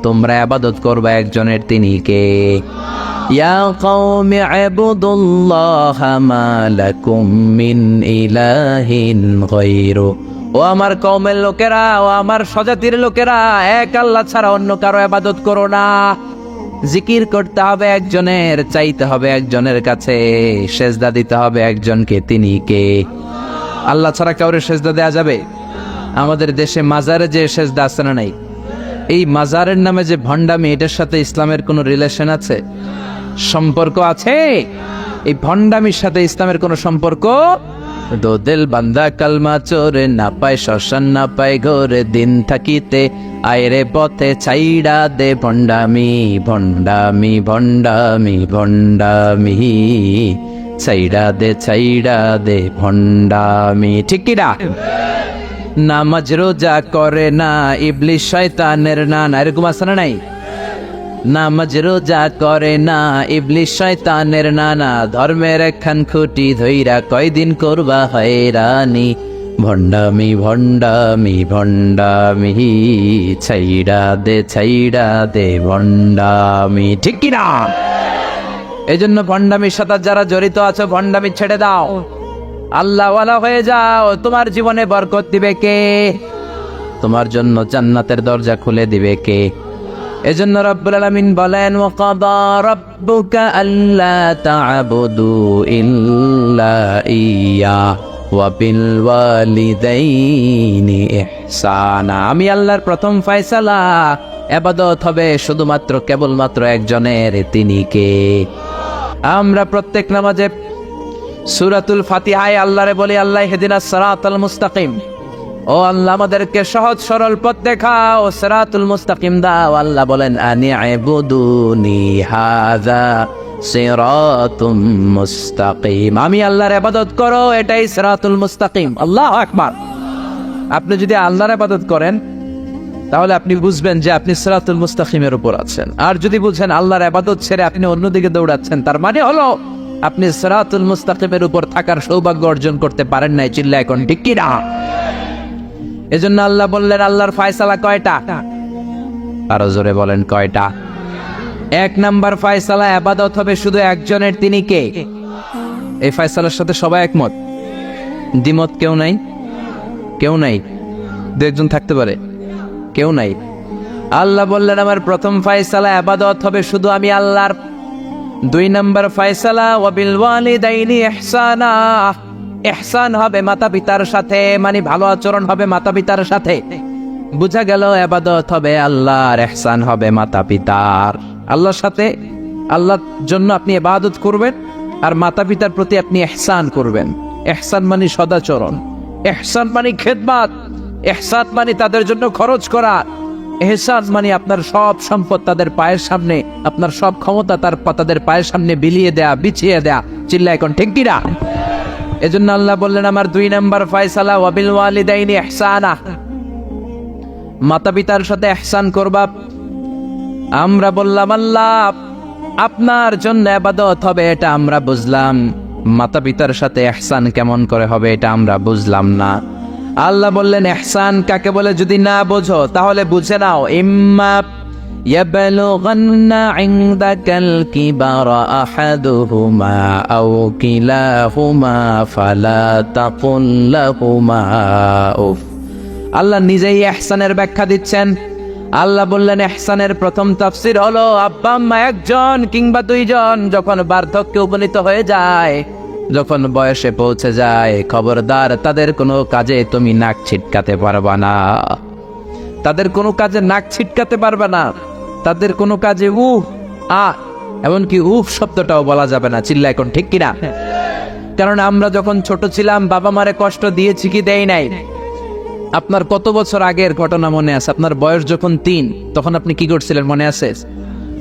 তোমরা ইবাদত করবে একজনের, তিনি কে? ইয়া কওমি ইবুদুল্লাহা মা লাকুম মিন ইলাহিন গায়রু। ও আমার কওমের লোকেরা, ও আমার স্বজাতির লোকেরা, এক আল্লাহ ছাড়া অন্য কারো ইবাদত করো না। জিকির করতে হবে একজনের, চাইতে হবে একজনের কাছে, সেজদা দিতে হবে একজনকে, তিনি কে? আল্লাহ ছাড়া কাউরে সেজদা দেয়া যাবে? আমাদের দেশে মাজারে যে সেজদা আছে না নাই, এই মাজারের নামে যে ভণ্ডামি, এটার সাথে ইসলামের কোনো রিলেশন আছে, সম্পর্ক আছে? এই ভণ্ডামির সাথে ইসলামের কোনো সম্পর্ক? দো দিল বান্দা কালমা চোরে, না পায় শ্মশান না পায় ঘরে, দিন থাকিতে আয়রে পথে ছাইড়া দে ভণ্ডামি, ভণ্ডামি ভণ্ডামি ভণ্ডামি, ছাইড়া দে ভণ্ডামি। ঠিক কি না? নামাজ রোজা করে না, ইবলিস শয়তানের নানা, এরকম আছে না নাই? নামাজ রোজা করে না, ইবলিস শয়তানের নানা, ধর্মের একখান খুঁটি ধইরা কয়দিন করবা হয়রানি, ভণ্ডামি ভণ্ডামি ভণ্ডামি, ছাইড়া দে ভণ্ডামি। ঠিক কি না? এই জন্য ভণ্ডামির সাথে যারা জড়িত আছো, ভণ্ডামি ছেড়ে দাও, আল্লাহওয়ালা হয়ে যাও। তোমার জীবনে বরকত দিবে কে? তোমার জন্য জান্নাতের দরজা খুলে দিবে কে? এজন্য রব্বুল আলামিন বলেন, ওয়াকাদা রাব্বুকা আল্লা তা'বুদু ইল্লা ইয়্যা ওয়া বিল ওয়ালিদাইনি ইহসানা। আমি আল্লাহর প্রথম ফয়সালা, ইবাদত হবে শুধুমাত্র কেবলমাত্র একজনের, তিনি কে? আমরা প্রত্যেক নামাজে সূরাতুল ফাতিহায় আল্লাহরে বলি, আল্লাহ ইহদিনাস সিরাতাল মুস্তাকিম, ও আল্লাহ আমাদেরকে সহজ সরল পথ দেখাও, সিরাতুল মুস্তাকিম দাও। আল্লাহ বলেন, আনি ইবুদুনি হাযা সিরাতুম মুস্তাকিম, আমি আল্লাহর ইবাদত করো, এটাই সিরাতুল মুস্তাকিম। আল্লাহু আকবার। আপনি যদি আল্লাহর ইবাদত করেন তাহলে আপনি বুঝবেন যে আপনি সিরাতুল মুস্তাকিমের উপর আছেন। আর যদি বুঝেন আল্লাহর ইবাদত ছেড়ে আপনি অন্যদিকে দৌড়াচ্ছেন, তার মানে হলো আপনি সিরাতুল মুস্তাকিমের উপর থাকার সৌভাগ্য অর্জন করতে পারেন নাই। চিল্লায় এখন ঠিক কি না? এজন্য আল্লাহ বললেন, আল্লাহর ফয়সালা কয়টা? আরো জোরে বলেন, কয়টা? এক নাম্বার ফয়সালা, ইবাদত হবে শুধু একজনের, তিনি কে? এই ফয়সালার সাথে সবাই একমত? দ্বিমত কেউ নাই? কেউ নাই? দু একজন থাকতে পারে, কেউ নাই। আল্লাহ বললেন, আমার প্রথম ফয়সালা, ইবাদত হবে শুধু আমি আল্লাহর। দুই নাম্বার ফয়সালা, ওয়া বিল ওয়ালিদাইনি ইহসানা, ইহসান হবে মাতা পিতার সাথে, মানে ভালো আচরণ হবে মাতা পিতার সাথে। বুঝা গেল ইবাদত হবে আল্লাহর, ইহসান হবে মাতা পিতার। আল্লাহর সাথে, আল্লাহর জন্য আপনি ইবাদত করবেন, আর মাতা পিতার প্রতি আপনি ইহসান করবেন। ইহসান মানে সদাচরণ, ইহসান মানে খেদমত, ইহসান মানে তাদের জন্য খরচ করা, ইহসান মানে আপনার সব সম্পদ তাদের পায়ের সামনে, আপনার সব ক্ষমতা তাদের পায়ের সামনে বিলিয়ে দেয়া, বিছিয়ে দেয়া। চিল্লা এখন ঠিক কি না? এজন্য আল্লাহ বললেন, আমার দুই নাম্বার ফয়সালা, ওয়া বিল ওয়ালিদাইনি ইহসানা, মাতা পিতার সাথে ইহসান করবা। আমরা বললাম, আল্লাহ আপনার জন্য ইবাদত হবে, এটা আমরা বুঝলাম, মাতা পিতার সাথে ইহসান কেমন করে হবে এটা আমরা বুঝলাম না। আল্লাহ বললেন, ইহসান কাকে বলে যদি না বোঝো তাহলে বুঝে নাও, ইম্মা ইয়াবলুগান্না ইনদাকাল কিবারা আহাদুহুমা আও কিলাহুমা ফালা তাকুল লাহুমা উফ। আল্লাহ নিজেই ইহসানের ব্যাখ্যা দিচ্ছেন। আল্লাহ বললেন, ইহসানের প্রথম তাফসীর হলো, আব্বা আম্মা একজন কিংবা দুইজন যখন বার্ধক্যে উপনীত হয়ে যায়, যখন বয়সে পৌঁছে যায়, খবরদার তাদের কোনো কাজে তুমি নাক ছিটকাতে পারবা না, তাদের কোনো কাজে নাক ছিটকাতে পারবে না, তাদের কোনো কাজে এমনকি শব্দটাও বলা যাবে না। চিল্লা এখন ঠিক কিনা? কারণ আমরা যখন ছোট ছিলাম বাবা মারে কষ্ট দিয়েছি কি দেই নাই? আপনার কত বছর আগের ঘটনা মনে আছে? আপনার বয়স যখন 3 তখন আপনি কি করছিলেন মনে আছে?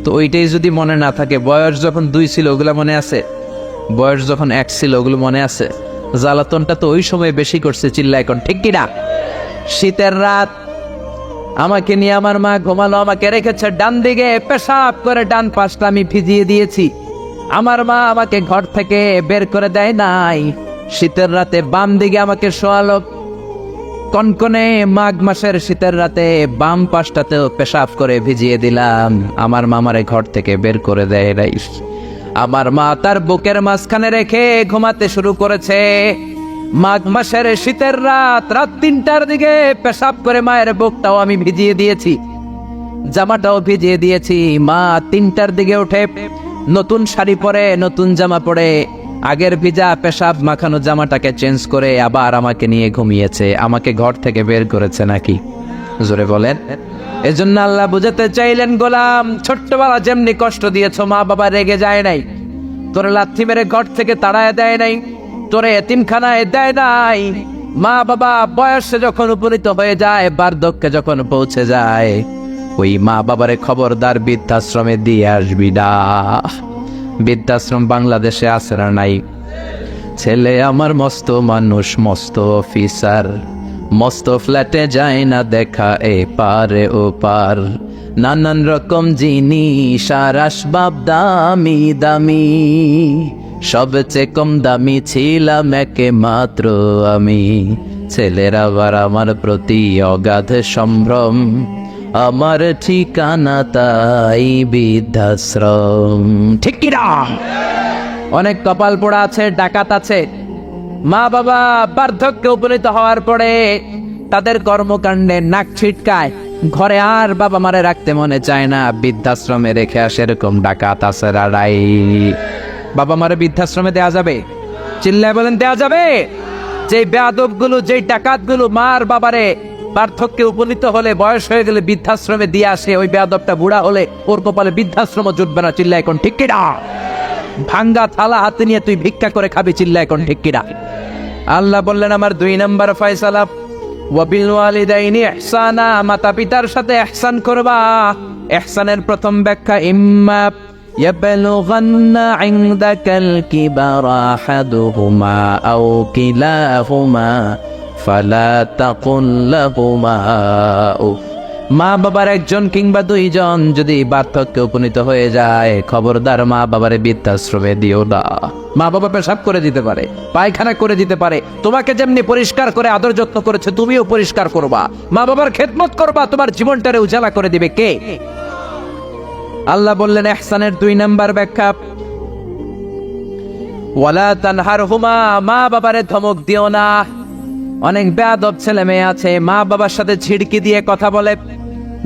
তো ওইটাই যদি মনে না থাকে, বয়স যখন 2 ছিল ওগুলা মনে আছে? বয়স যখন 1 ছিল ওগুলো মনে আছে? জ্বালাতনটা তো ওই সময় বেশি করছে। চিল্লা এখন ঠিক কিনা? শীতের রাত, আমাকে নিয়ে আমার মা ঘুমালো, আমাকে রেখেছে ডান দিকে, পেশাব করে ডান পাশটা আমি ভিজিয়ে দিয়েছি। আমার মা আমাকে ঘর থেকে বের করে দেয় নাই। শীতের রাতে বাম দিকে আমাকে শোয়ালো, কনকনে মাঘ মাসের শীতের রাতে বাম পাশটাতেও পেশাব করে ভিজিয়ে দিলাম, আমার মামারে ঘর থেকে বের করে দেয় নাই। আমার মা তার বুকের মাঝখানে রেখে ঘুমাতে শুরু করেছে। মাঘ মাসের শীতের রাত 3টার দিকে পেশাব করে মায়ের বুকটাও আমি ভিজিয়ে দিয়েছি, জামাটাও ভিজিয়ে দিয়েছি। মা 3টার দিকে উঠে নতুন শাড়ি পরে, নতুন জামা পরে, আগের ভিজা পেশাব মাখানো জামাটাকে চেঞ্জ করে আবার আমাকে নিয়ে ঘুমিয়েছে। আমাকে ঘর থেকে বের করেছে নাকি? জোরে বলেন। এজন্য আল্লাহ বুঝাতে চাইলেন, গোলাম ছোট্টবেলা যেমনি কষ্ট দিয়েছ, মা বাবা রেগে যায় নাই, তোরে লাথি মেরে ঘর থেকে তাড়ায় দেয় নাই, তোরে এতিমখানায় দেয় নাই। মা বাবা বয়সে যখন উপনীত হয়ে যায়, বার্ধক্যে যখন পৌঁছে যায়, ওই মা বাবারে খবরদার বৃদ্ধাশ্রমে দিয়ে আসবি না। বৃদ্ধাশ্রম বাংলাদেশে আছে না নাই? ছেলে আমার মস্ত মানুষ, মস্ত অফিসার, মস্ত ফ্ল্যাটে যায় না দেখা এ পারে ও পার, নানান রকম জিনিস আর আসবাব দামি দামি, সবচেয়ে কম দামি ছিলাম একে মাত্র আমি। ছেলের আবার আমার প্রতি অগাধ সম্ভ্রম, আমার ঠিকানা তাই বৃদ্ধাশ্রম। ঠিক কি না? অনেক কপাল পোড়া আছে, ডাকাত আছে। মা বাবা বার্ধক্যে উপনীত হওয়ার পরে তাদের কর্মকাণ্ডে নাক ছিটকায়, ঘরে আর বাবা মারে রাখতে মনে চায় না, বৃদ্ধাশ্রমে রেখে আসে। এরকম ডাকাত আছে রাড়াই। বাবা মারে বৃদ্ধাশ্রমে দেয়া যাবে? চিল্লায় বলেন দেয়া যাবে? যে বেয়াদব গুলো, যে ডাকাত গুলো মার বাবারে বার্ধক্যে উপনীত হলে, বয়স হয়ে গেলে বৃদ্ধাশ্রমে দিয়ে আসে, ওই বেয়াদবটা বুড়া হলে ওর কপালে বৃদ্ধাশ্রম জুটবে না। চিল্লা এখন ঠিক কিনা? ভাঙ্গা থালা হাতে নিয়ে তুই ভিক্ষা করে খাবি। চিল্লা এখন ঠিক কিনা? আল্লাহ বললেন আমার 2 নম্বর ফয়সালা, ওয়াবিল ওয়ালিদাইনি ইহসানা, মাতা পিতার সাথে ইহসান করবা। ইহসানের প্রথম ব্যাখ্যা, ইম্মা ইয়াবলুগান্না ইনদাকাল কিবারা আহাদুহুমা আও কিলাহুমা ফালা তাকুল লাহুমা উফ। মা বাবার একজন কিংবা 2জন যদি বার্ধক্যে উপনীত হয়ে যায়, খবরদার মা বাবারে বৃদ্ধাশ্রমে দিও না। মা বাবা পেশাব করে দিতে পারে, পায়খানা করে দিতে পারে, তোমাকে যেমনি পরিষ্কার করে আদর যত্ন করেছে তুমিও পরিষ্কার করবা, মা বাবার খেদমত করবা, তোমার জীবনটারে উজালা করে দিবে কে? আল্লাহ বললেন ইহসানের 2 নম্বর ব্যাখ্যা, ওয়ালা তানহারহুমা, মা বাবারে ধমক দিও না। অনেক বেয়াদব ছেলে মেয়ে আছে, মা বাবার সাথে ঝিড়কি দিয়ে কথা বলে,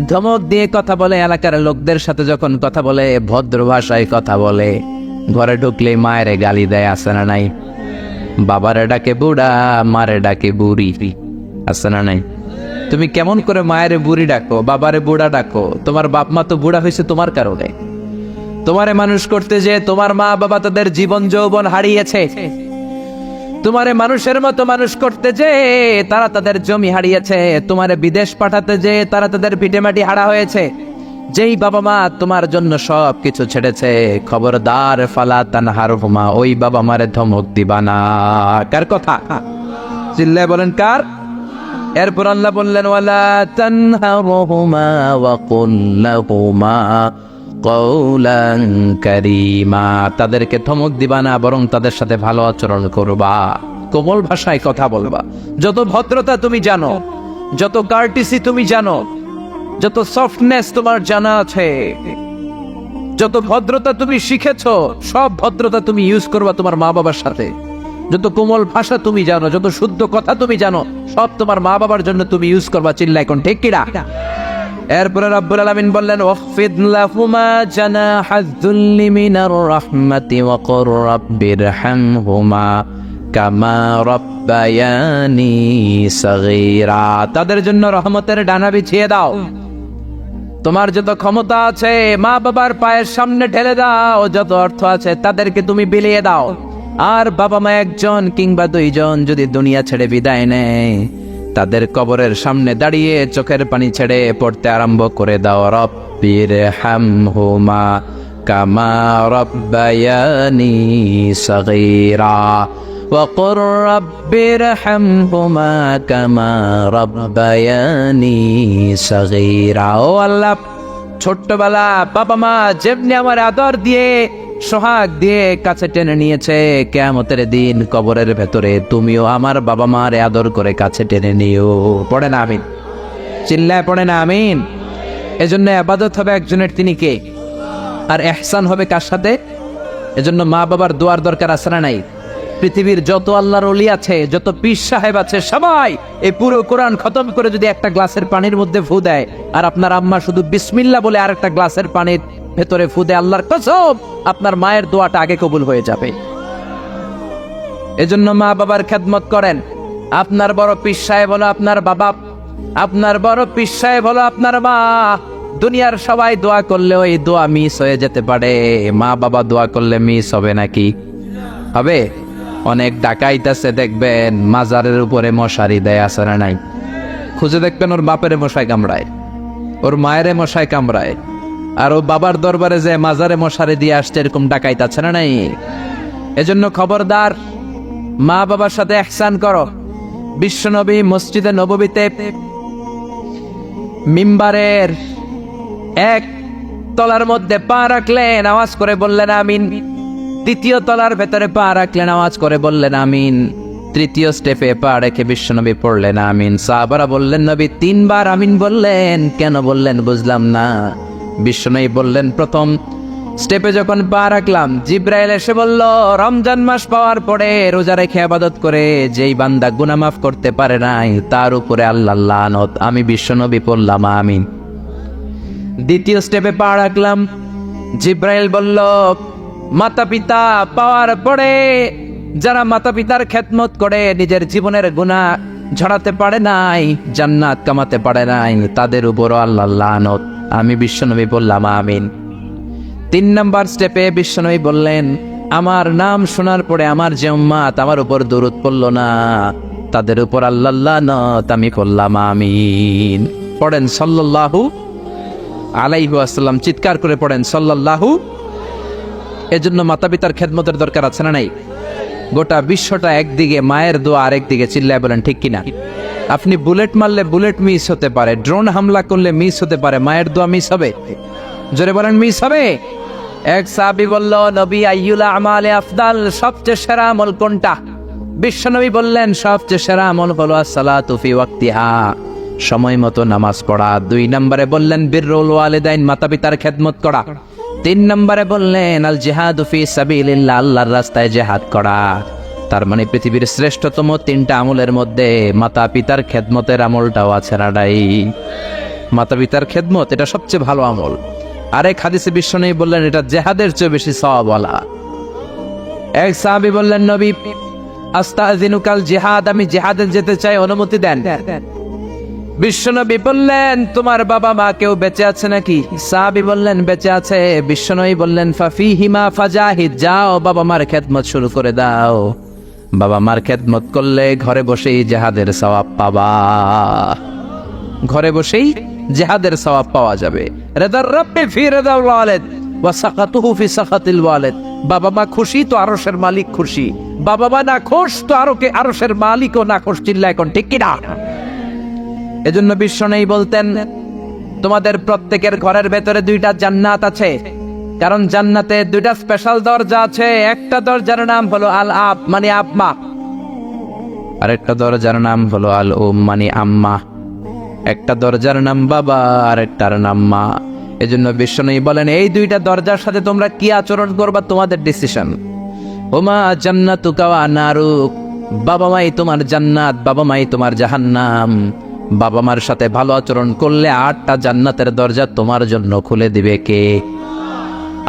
ধমক দিয়ে কথা বলে, এলাকার লোকদের সাথে যখন কথা বলে ভদ্র ভাষায় কথা বলে, ঘরে ঢুকলে মায়ের গালি দেয়, আছে না নাই? বাবারে ডাকে বুড়া, মারে ডাকে বুড়ি, আছে না নাই? তুমি কেমন করে মায়ের বুড়ি ডাকো, বাবারে বুড়া ডাকো? তোমার বাপ মা তো বুড়া হয়েছে তোমার কারণে। তোমারে মানুষ করতে যে তোমার মা বাবা তাদের জীবন যৌবন হারিয়েছে। তোমারে মানুষের মতো মানুষ করতে যে তারা তাদের জমি হারিয়েছে। তোমারে বিদেশ পাঠাতে যে তারা তাদের ভিটেমাটি হারা হয়েছে। যেই বাবা মা তোমার জন্য সব কিছু ছেড়েছে, খবরদার ফালা তানহারহুমা, ওই বাবা মারে ধমক দিবা না। কার কথা? চিল্লায় বলেন কার? এরপর আল্লাহ বললেন ওয়ালা তানহারহুমা ওয়া কুল লাহুমা কওলান কারীমা, তাদেরকে ধমক দিবা না, বরং তাদের সাথে ভালো আচরণ করবা, কোমল ভাষায় কথা বলবা। যত ভদ্রতা তুমি জানো, যত কার্টিসি তুমি জানো, যত সফটনেস তোমার জানা আছে, যত ভদ্রতা তুমি শিখেছো, সব ভদ্রতা তুমি ইউজ করবা তোমার মা বাবার সাথে। যত কোমল ভাষা তুমি জানো, যত শুদ্ধ কথা তুমি জানো, সব তোমার মা বাবার জন্য তুমি ইউজ করবা। চিল্লা এখন ঠিক কিনা? এরপরে রব্বুল আলামিন বললেন ওয়াখফিদ লাহুমা জানাহায-যুল্লি মিনার রাহমাতি ওয়া কুর রাব্বিরহামহুমা কামা রাব্বায়ানি সাগীরা, তাদের জন্য রহমতের ডানা বিছিয়ে দাও। তোমার যত ক্ষমতা আছে মা বাবার পায়ের সামনে ঢেলে দাও, যত অর্থ আছে তাদেরকে তুমি বিলিয়ে দাও। আর বাবা মা 1জন কিংবা 2জন যদি দুনিয়া ছেড়ে বিদায় নেয়, তাদের কবরের সামনে দাঁড়িয়ে চোখের পানি ছেড়ে পড়তে আরম্ভ করে দাও, রব্বিরহামহুমা কামা রাব্বায়ানি সাগীরা ওয়া কুর রাব্বিরহামহুমা কামা রাব্বায়ানি সাগীরা। ও আল্লাহ, ছোট্টবেলা বাবা মা যেমনি আমার আদর দিয়ে সোহাগ দিয়ে কাছে টেনে নিয়েছে। কিয়ামতের দিন কবরের ভেতরে তুমিও আমার বাবা মার আদর করে কাছে টেনে নিও। পড়ে না আমিন, চিল্লায় পড়ে না আমিন। এজন্য ইবাদত হবে একজনের, তিনি কে? আর ইহসান হবে কার সাথে? এজন্য মা বাবার দোয়ার দরকার আছে না নাই? পৃথিবীর যত আল্লাহর ওলি আছে, যত পীর সাহেব আছে, সবাই এই পুরো কোরআন খতম করে যদি একটা গ্লাসের পানির মধ্যে ফু দেয়, আর আপনার আম্মা শুধু বিসমিল্লাহ বলে আর একটা গ্লাসের পানির ভেতরে ফু দেয়, আল্লাহর কসম আপনার মায়ের দোয়াটা আগে কবুল হয়ে যাবে। এজন্য মা বাবার খেদমত করেন। আপনার বড় পীর সাহেব হলো আপনার বাবা, আপনার বড় পীর সাহেব হলো আপনার মা। দুনিয়ার সবাই দোয়া করলে ওই দোয়া মিস হয়ে যেতে পারে, মা বাবা দোয়া করলে মিস হবে নাকি? হবে? অনেক ডাকাইত আছে দেখবেন মাজারের উপরে মশারি দেয়, আছে না নাই? খুঁজে দেখবেন ওর বাপেরে মশাই কামড়ায়, ওর মায়েরে মশাই কামড়ায়, আর ও বাবার দরবারে যে মাজারে মশারি দিয়ে আসছে, এরকম ডাকাইত আছে না নাই? এজন্য খবরদার, মা বাবার সাথে ইহসান করো। বিশ্বনবী মসজিদে নববীতে মিম্বারের এক তলার মধ্যে পা রাখলেন, আওয়াজ করে বললেন আমিন। দ্বিতীয় তলার ভেতরে পা রাখলেন, আওয়াজ করে বললেন আমিন। তৃতীয় স্টেপে পা রেখে বিশ্বনবী পড়লেন আমিন। সাহাবারা বললেন নবী তিনবার আমিন বললেন, কেন বললেন বুঝলাম না। বিশ্বনবী বললেন প্রথম স্টেপে যখন পা রাখলাম, জিব্রাইল এসে বলল রমজান মাস পাওয়ার পরে রোজা রেখে ইবাদত করে যেই বান্দা গুনাহ মাফ করতে পারে নাই, তার উপরে আল্লাহর লানত। আমি বিশ্বনবী পড়লাম আমিন। দ্বিতীয় স্টেপে পা রাখলাম, জিব্রাইল বলল মাতা পিতা পাওয়ার পরে যারা মাতা পিতার খেদমত করে নিজের জীবনের গুনাহ ঝরাতে পারে নাই, জান্নাত কামাতে পারে নাই, তাদের উপরও আল্লাহর লানত। আমি বিশ্বনবী বললাম আমিন। তিন নাম্বার স্টেপে বিশ্বনবী বললেন আমার নাম শোনার পরে আমার যে উম্মাত আমার উপর দরুদ পড়ল না, তাদের উপর আল্লাহর লানত। আমি বললাম আমিন। পড়েন সাল্লাল্লাহু আলাইহি ওয়াসাল্লাম, চিৎকার করে পড়েন সাল্লাল্লাহু। এজন্য মাতা পিতার খেদমতের দরকার আছে না নাই? গোটা বিশ্বটা একদিকে, মায়ের দোয়া আরেকদিকে। চিল্লায় বলেন ঠিক কিনা? আপনি বুলেট মারলে বুলেট মিস হতে পারে, ড্রোন হামলা করলে মিস হতে পারে, মায়ের দোয়া মিস হবে? জোরে বলেন মিস হবে? এক সাহাবী বলল নবী আইয়ুল আমালে আফদাল, সবচেয়ে সেরা আমল কোনটা? বিশ্বনবী বললেন সবচেয়ে সেরা আমল হলো আসসালাতু ফি ওয়াক্তিহা, সময় মতো নামাজ পড়া। দুই নম্বরে বললেন বিররুল ওয়ালিদাইন, মাতা পিতার খেদমত করা। তিন নম্বরে বললেন আল জিহাদু ফি সাবিলিল্লাহ, আল্লাহর রাস্তায় জিহাদ করা। তার মানে পৃথিবীর শ্রেষ্ঠতম তিনটা আমলের মধ্যে মাতা পিতার খেদমতের আমলটাও আছে না নাই? মাতা পিতার খেদমত এটা সবচেয়ে ভালো আমল। আরেক হাদিসে বিশ্বনবী বললেন এটা জিহাদের চেয়ে বেশি সওয়াবওয়ালা। এক সাহাবী বললেন নবী আস্তাযিনুকাল জিহাদ, আমি জিহাদে যেতে চাই, অনুমতি দেন। বিশ্বনবী বললেন তোমার বাবা মা কেউ বেঁচে আছে নাকি? সাহাবী বললেন বেঁচে আছে। বিশ্বনবী বললেন ফাফিহিমা ফাজাহিদ, যাও বাবা মার খেদমত শুরু করে দাও। বাবা মার খেদমত করলে ঘরে বসেই জিহাদের সওয়াব পাবা, ঘরে বসেই জিহাদের সওয়াব পাওয়া যাবে। রিদার রাব্বি ফি রিদাল ওয়ালিদ ওয়া সাকাতুহু ফি সাকাতিল ওয়ালিদ, বাবা মা খুশি তো আরশের মালিক খুশি, বাবা মা না খুশ তো আরশের মালিকও না খুশ। চিল্লায় কোন ঠিক কিনা? এজন্য বিশ্বনবী বলতেন তোমাদের প্রত্যেকের ঘরের ভেতরে দুইটা জান্নাত আছে, কারণ জান্নাতে দুইটা স্পেশাল দরজা আছে। একটা দরজার নাম হলো আল আব মানে আব্বা, আর একটা দরজার নাম হলো আল উম মানে আম্মা। একটা দরজার নাম বাবা আর একটার নাম মা। এজন্য বিশ্বনবী বলেন এই দুইটা দরজার সাথে তোমরা কি আচরণ করবা তোমাদের ডিসিশন। ওমা জান্নাতুকা ওয়া নারুক, বাবা মাই তোমার জান্নাত, বাবা মাই তোমার জাহান্নাম। বাবা মার সাথে ভালো আচরণ করলে 8টা জান্নাতের দরজা তোমার জন্য খুলে দিবে কে?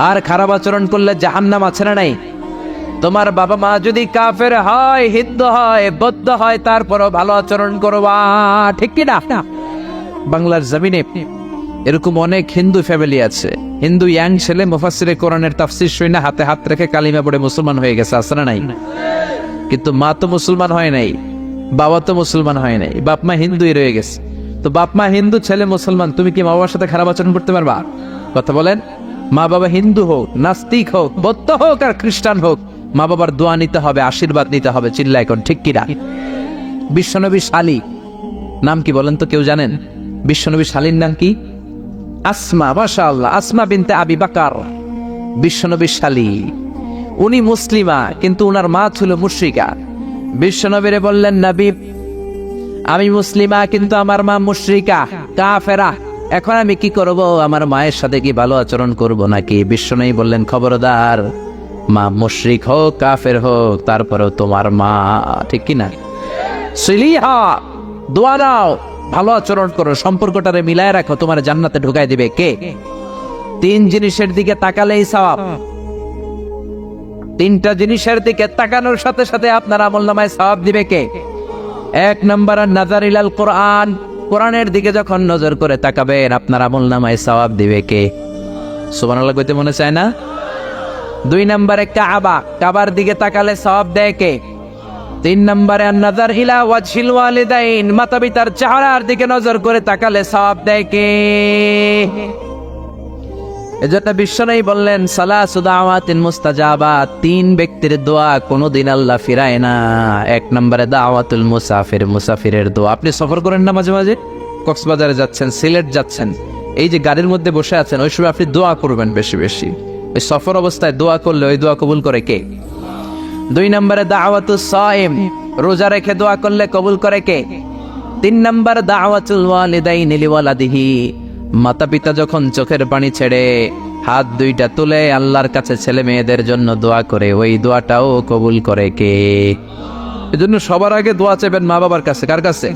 আর খারাপ আচরণ করলে জাহান্নাম আছে না নাই? তোমার বাবা মা যদি কাফের হয়, হিন্দু হয়, বৌদ্ধ হয়, তারপরও ভালো আচরণ করবা, ঠিক কি না? বাংলার জমিনে এরকম অনেক হিন্দু ফ্যামিলি আছে, হিন্দু ইয়াং ছেলে মুফাসসিরে কোরআনের তাফসীর শুনে হাতে হাত রেখে কালিমা পড়ে মুসলমান হয়ে গেছে, আছে না নাই? কিন্তু মা তো মুসলমান হয় নাই, বাবা তো মুসলমান হয় নাই, বাপ মা হিন্দুই রয়ে গেছে। তো বাপ মা হিন্দু, ছেলে মুসলমান, তুমি কি মা বাবার সাথে খারাপ আচরণ করতে পারবা? কথা বলেন। মা বাবা হিন্দু হোক, নাস্তিক হোক, বৌদ্ধ হোক আর খ্রিস্টান হোক, মা বাবার দোয়া নিতে হবে, আশীর্বাদ নিতে হবে। চিল্লায় এখন ঠিক কিনা? বিশ্বনবী শালী নাম কি বলেন তো, কেউ জানেন বিশ্বনবী শালীর নাম কি? আসমা। মাশাআল্লাহ, আসমা বিনতে আবি বকর। বিশ্বনবীর শালী, উনি মুসলিমা কিন্তু উনার মা ছিল মুশরিকা। বিশ্বনবীরে বললেন, নবী আমি মুসলিমা কিন্তু আমার মা মুশরিকা কাফেরা, এখন আমি কি করব? আমার মায়ের সাথে কি ভালো আচরণ করব নাকি? বিশ্বনবী বললেন, খবরদার, মা মুশরিক হোক কাফের হোক তারপরেও তোমার মা, ঠিক কি না? সিলিহা, দোয়া দাও, ভালো আচরণ করো, সম্পর্কটারে মিলায় রাখো, তোমার জান্নাতে ঢুকাই দিবে কে? তিন জিনিসের দিকে তাকালেই সওয়াব। তিনটা জিনিসের দিকে তাকানোর সাথে সাথে আপনার আমলনামায় সওয়াব দিবে কে? এক নম্বর নাজার ইলাল কোরআন, কোরআনের দিকে যখন নজর করে তাকাবেন আপনার আমলনামায় সওয়াব দিবে কে? সুবহানাল্লাহ কইতে মনে চায় না? দুই নম্বরে কাবা, কাবার দিকে তাকালে সওয়াব দেয় কে? তিন নম্বরে নাজার ইলা ওয়াজহিল ওয়ালিদাইন, মাতা পিতার চেহারার দিকে নজর করে তাকালে সওয়াব দেয় কে? এজন্য বিশ্বনবী বললেন, সালাসু দাওয়াতিন মুস্তাজাবাত, তিন ব্যক্তির দোয়া কোনোদিন আল্লাহ ফিরায় না। এক নম্বরে দাওয়াতুল মুসাফির, মুসাফিরের দোয়া। আপনি সফর করেন না মাঝে মাঝে, কক্সবাজারে যাচ্ছেন, সিলেট যাচ্ছেন, এই যে গাড়ির মধ্যে বসে আছেন, ওই সময় আপনি দোয়া করবেন বেশি বেশি। ওই সফর অবস্থায় দোয়া করলে ওই দোয়া কবুল করে কে? দুই নম্বরে দাওয়াতুস সাইম, রোজা রেখে দোয়া করলে কবুল করে কে? তিন নম্বর দাওয়াতুল ওয়ালিদাইনি লিওয়ালাদিহি, মাতা পিতা যখন চোখের পানি ছেড়ে হাত দুইটা তুলে আল্লাহর কাছে ছেলে মেয়েদের জন্য দোয়া করে, ওই দোয়াটাও কবুল করে কে? এজন্য সবার আগে দোয়া চাইবেন মা বাবার কাছে। কার কাছে?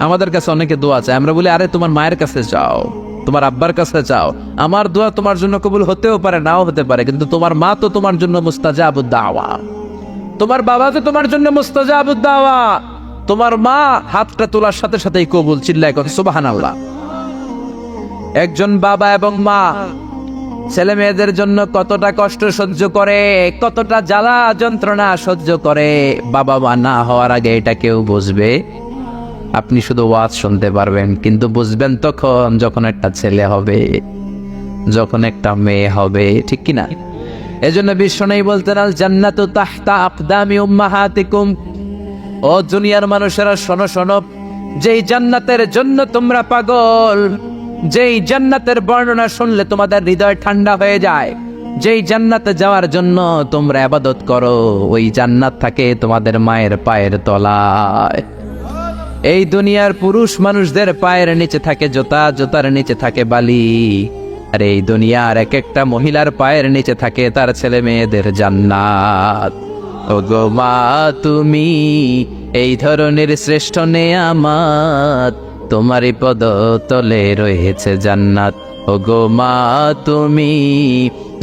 আমাদের কাছে অনেকে দোয়া চায়, আমরা বলি আরে তোমার মায়ের কাছে যাও, তোমার আব্বার কাছে যাও, আমার দোয়া তোমার জন্য কবুল হতেও পারে নাও হতে পারে, কিন্তু তোমার মা তো তোমার জন্য মুস্তাজাবুদ দাওয়া, তোমার বাবা তো তোমার জন্য মুস্তাজাবুদ দাওয়া। তোমার মা হাতটা তোলার সাথে সাথেই কবুল, চিল্লায় কথা সুবহানাল্লাহ। একজন বাবা এবং মা ছেলে মেয়েদের জন্য কতটা কষ্ট সহ্য করে, কতটা জ্বালা যন্ত্রণা সহ্য করে, বাবা মা না হওয়ার আগে এটা কেউ বুঝবে? আপনি শুধু ওয়াজ শুনতে পারবেন, কিন্তু বুঝবেন তখন যখন একটা ছেলে হবে, যখন একটা মেয়ে হবে, ঠিক কিনা? এজন্য বিশ্বনবী বলতেন, আল জান্নাতু তাহতা আকদামি উম্মাহাতিকুম, ও দুনিয়ার মানুষেরা শোনো শোনো, যেই জান্নাতের জন্য তোমরা পাগল, যেই জান্নাতের বর্ণনা শুনলে তোমাদের হৃদয় ঠান্ডা হয়ে যায়, যেই জান্নাতে যাওয়ার জন্য তোমরা ইবাদত করো, ওই জান্নাত থাকে তোমাদের মায়ের পায়ের তলায়। এই দুনিয়ার পুরুষ মানুষদের পায়ের নিচে থাকে জুতা, জুতার নিচে থাকে বালি, আর এই দুনিয়ার এক একটা মহিলার পায়ের নিচে থাকে তার ছেলে মেয়েদের জান্নাত। ওগো মা তুমি এই ধরনের শ্রেষ্ঠ নেয়ামত, তোমারই পদ তলে রয়েছে জান্নাত। ওগো মা তুমি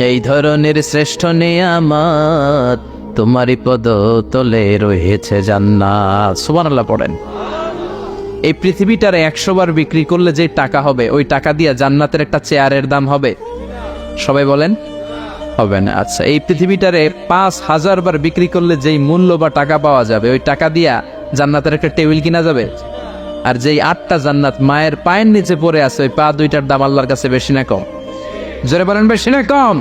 এই ধরনের শ্রেষ্ঠ নেয়ামত, তোমারই পদ তলে রয়েছে জান্নাত। সুবহানাল্লাহ পড়েন। এই পৃথিবীটারে 100 বার বিক্রি করলে যে টাকা হবে, ওই টাকা দিয়ে জান্নাতের একটা চেয়ারের দাম হবে? সবাই বলেন, হবে না। আচ্ছা, এই পৃথিবীটারে 5000 বার বিক্রি করলে যেই মূল্য বা টাকা পাওয়া যাবে, ওই টাকা দিয়া জান্নাতের একটা টেবিল কিনা যাবে? আর যেই 8টা জান্নাত মায়ের পায়ের নিচে পড়ে আছে, ওই পা দুইটার দাম আল্লাহর কাছে বেশি না কম? জোরে বলেন, বেশি না কম?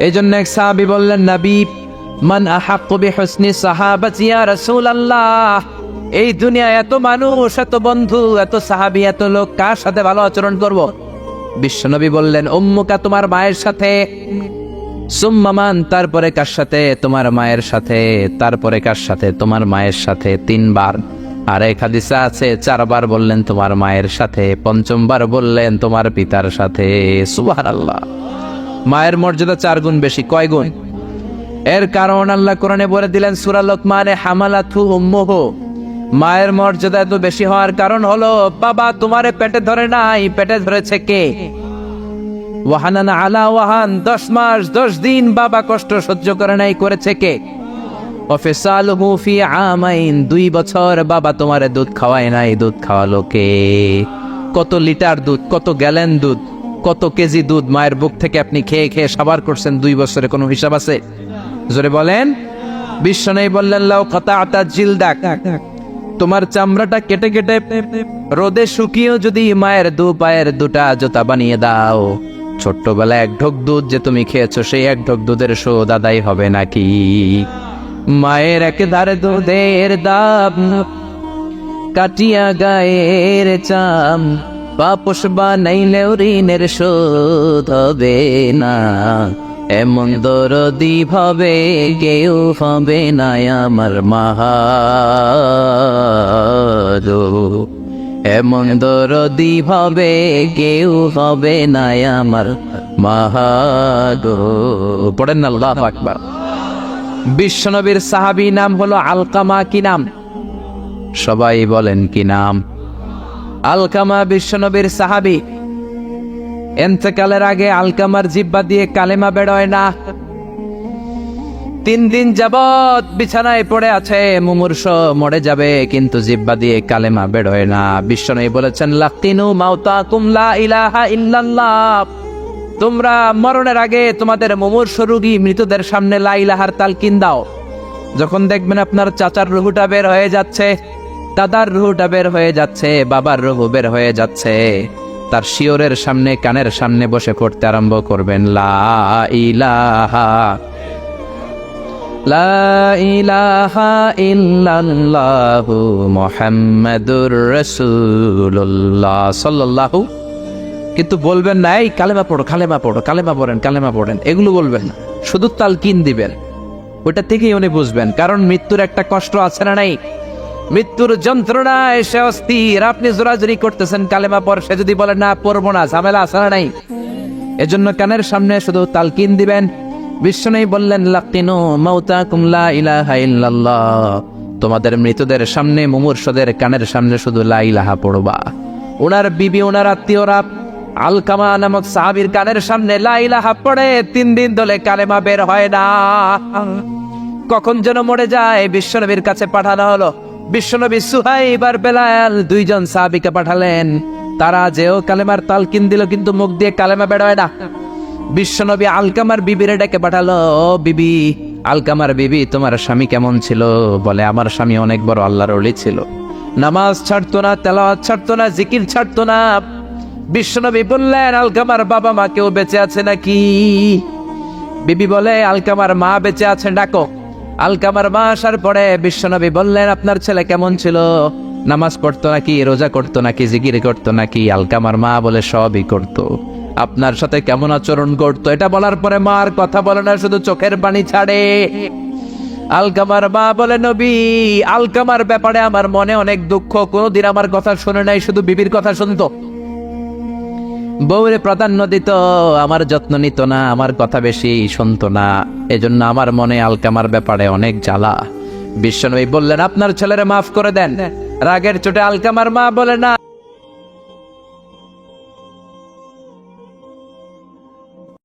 এই জন্য এক সাহাবী বললেন, নবী মান আহাক্কু বিহুসনি সাহাবাতি ইয়া রাসূলুল্লাহ, এই দুনিয়া এত মানুষ, এত বন্ধু, এত সাহাবী, এত লোক, কার সাথে ভালো আচরণ করব? বিশ্বনবী বললেন, উম্মুকা, তোমার মায়ের সাথে, সুম্মা মান, তারপরে কার সাথে? তোমার মায়ের সাথে, তারপরে কার সাথে? তোমার মায়ের সাথে। 3 বার। আর এক হাদিসে আছে 4 বার বললেন তোমার মায়ের সাথে, 5ম বার বললেন তোমার পিতার সাথে। সুবহানাল্লাহ। মায়ের মর্যাদা 4 গুণ বেশি। কয় গুণ? এর কারণ আল্লাহ কোরআনে বলে দিলেন সূরা লোকমানে, হামালাতহু উম্মুহু, মায়ের মর্যাদা এত বেশি হওয়ার কারণ হলো বাবা তোমারে পেটে ধরে নাই, পেটে ধরেছে কে? ওয়াহানান আলা ওয়াহান, 10 মাস 10 দিন বাবা কষ্ট সহ্য করে নাই, করেছে কে? ওয়াফিসালুহু ফি আমাইন, 2 বছর বাবা তোমারে দুধ খাওয়ায় নাই, দুধ খাওয়ালো কে? কত লিটার দুধ, কত গ্যালন দুধ, কত কেজি দুধ মায়ের বুক থেকে আপনি খেয়ে খেয়ে সাবার করছেন 2 বছরে, কোনো হিসাব আছে? জোরে বলেন। বিশ্বনবী বললেন, লাউ কাতাআতা জিলদাক, তোমার চামড়াটা কেটে কেটে রোদে শুকিয়েও যদি মায়ের 2 পায়ের 2টা জুতা বানিয়ে দাও, ছোট্টবেলায় 1 ঢোক দুধ যে তুমি খেয়েছো, সেই 1 ঢোক দুধের শোধ আদায় হবে নাকি? মায়ের একধারে দুধের দাম, কাটিয়া গায়ের চাম, পাপোশ বানাইলেও ঋণের শোধ হবে না, এমন দরদি ভাবে কেউ হবে না আমার মাহাদো, এমন দরদি ভাবে কেউ হবে না আমার মাহাদো। পড়েন না আল্লাহু আকবার। বিশ্বনবীর সাহাবী নাম হলো আলকামা। কি নাম? সবাই বলেন কি নাম? আলকামা বিশ্বনবীর সাহাবী। ইন্তেকালের আগে আলকামার জিহ্বা দিয়ে কালেমা বেরোয় না। 3 দিন যাবত বিছানায় পড়ে আছে, মুমূর্ষ, মরে যাবে, কিন্তু জিহ্বা দিয়ে কালেমা বেরোয় না। বিশ্বনবী বলেছেন, লাকিনু মাউতাকুম লা ইলাহা ইল্লাল্লাহ, তোমরা মরণের আগে তোমাদের মুমূর্ষ রোগী মৃতদের সামনে লা ইলাহার তালকিন দাও। যখন দেখবেন আপনার চাচার রুহুটা বের হয়ে যাচ্ছে, দাদার রুহুটা বের হয়ে যাচ্ছে, বাবার রুহু বের হয়ে যাচ্ছে, তার শিওরের সামনে, কানের সামনে বসে পড়তে আরম্ভ করবেন, লা ইলাহা ইল্লাল্লাহু মুহাম্মাদুর রাসূলুল্লাহ সাল্লাল্লাহু। কিন্তু বলবেন না এই কালেমা পড়ো, কালেমা পড়ো, কালেমা পড়েন, কালেমা পড়েন, এগুলো বলবেন না, শুধু তালকিন দিবেন। ওটা থেকেই উনি বুঝবেন, কারণ মৃত্যুর একটা কষ্ট আছে না নাই? মৃত্যুর যন্ত্রণায় সে অস্থির, আপনি জোরাজুরি করতেছেন কালেমা পড়, সে যদি বলে না পড়বো না, ঝামেলা আছে না নাই? এজন্য কানের সামনে শুধু তালকিন দিবেন। বিশ্বনবী বললেন, লাকিনু মাউতাকুম লা ইলাহা ইল্লাল্লাহ, তোমাদের মৃতদের সামনে, মুমূর্ষদের কানের সামনে শুধু লা ইলাহা পড়বা। ওনার বিবি, ওনার আত্মীয়রা আলকামা নামক সাহাবীর কানের সামনে লা ইলাহা পড়ে 3 দিন ধরে কালেমা বের হয় না। কখন যেন মরে যায়, বিশ্বনবীর কাছে পাঠানো হলো। বিশ্বনবী সুহাইব আর বেলাল 2 জন সাহাবীকে পাঠালেন। তারা যেও কালেমার তালকিন দিল, কিন্তু মুখ দিয়ে কালেমা বের হয় না। বিশ্বনবী আলকামার বিবিরে ডেকে পাঠালো, ও বিবি, আলকামার বিবি, তোমার স্বামী কেমন ছিল? বলে, আমার স্বামী অনেক বড় আল্লাহর ওলি ছিল, নামাজ ছাড়তো না, তেলাওয়াত ছাড়তো না, জিকির ছাড়তো না। বিশ্বনবী বললেন, আলকামার বাবা মা কেউ বেঁচে আছে নাকি? বিবি বলে, আলকামার মা বেঁচে আছেন, ডাকো। আলকামার মা আসার পরে বিশ্বনবী বললেন, আপনার ছেলে কেমন ছিল? নামাজ পড়তো নাকি, রোজা করতো নাকি, জিকির করতো নাকি? আলকামার মা বলে, সবই করতো। আপনার সাথে কেমন আচরণ করতো? এটা বলার পরে মা আর কথা বলে না, শুধু চোখের পানি ছাড়ে। আলকামার মা বলে, নবী, আলকামার ব্যাপারে আমার মনে অনেক দুঃখ, কোনোদিন আমার কথা শুনে নাই, শুধু বিবির কথা শুনতো, বউরে প্রাধান্য দিত, আমার যত্ন নিত না, আমার কথা বেশি শুনতো না, এজন্য আমার মনে আলকামার ব্যাপারে অনেক জ্বালা। বিশ্বনবী বললেন, আপনার ছেলেরে মাফ করে দেন। রাগের চোটে আলকামার মা বলে, না,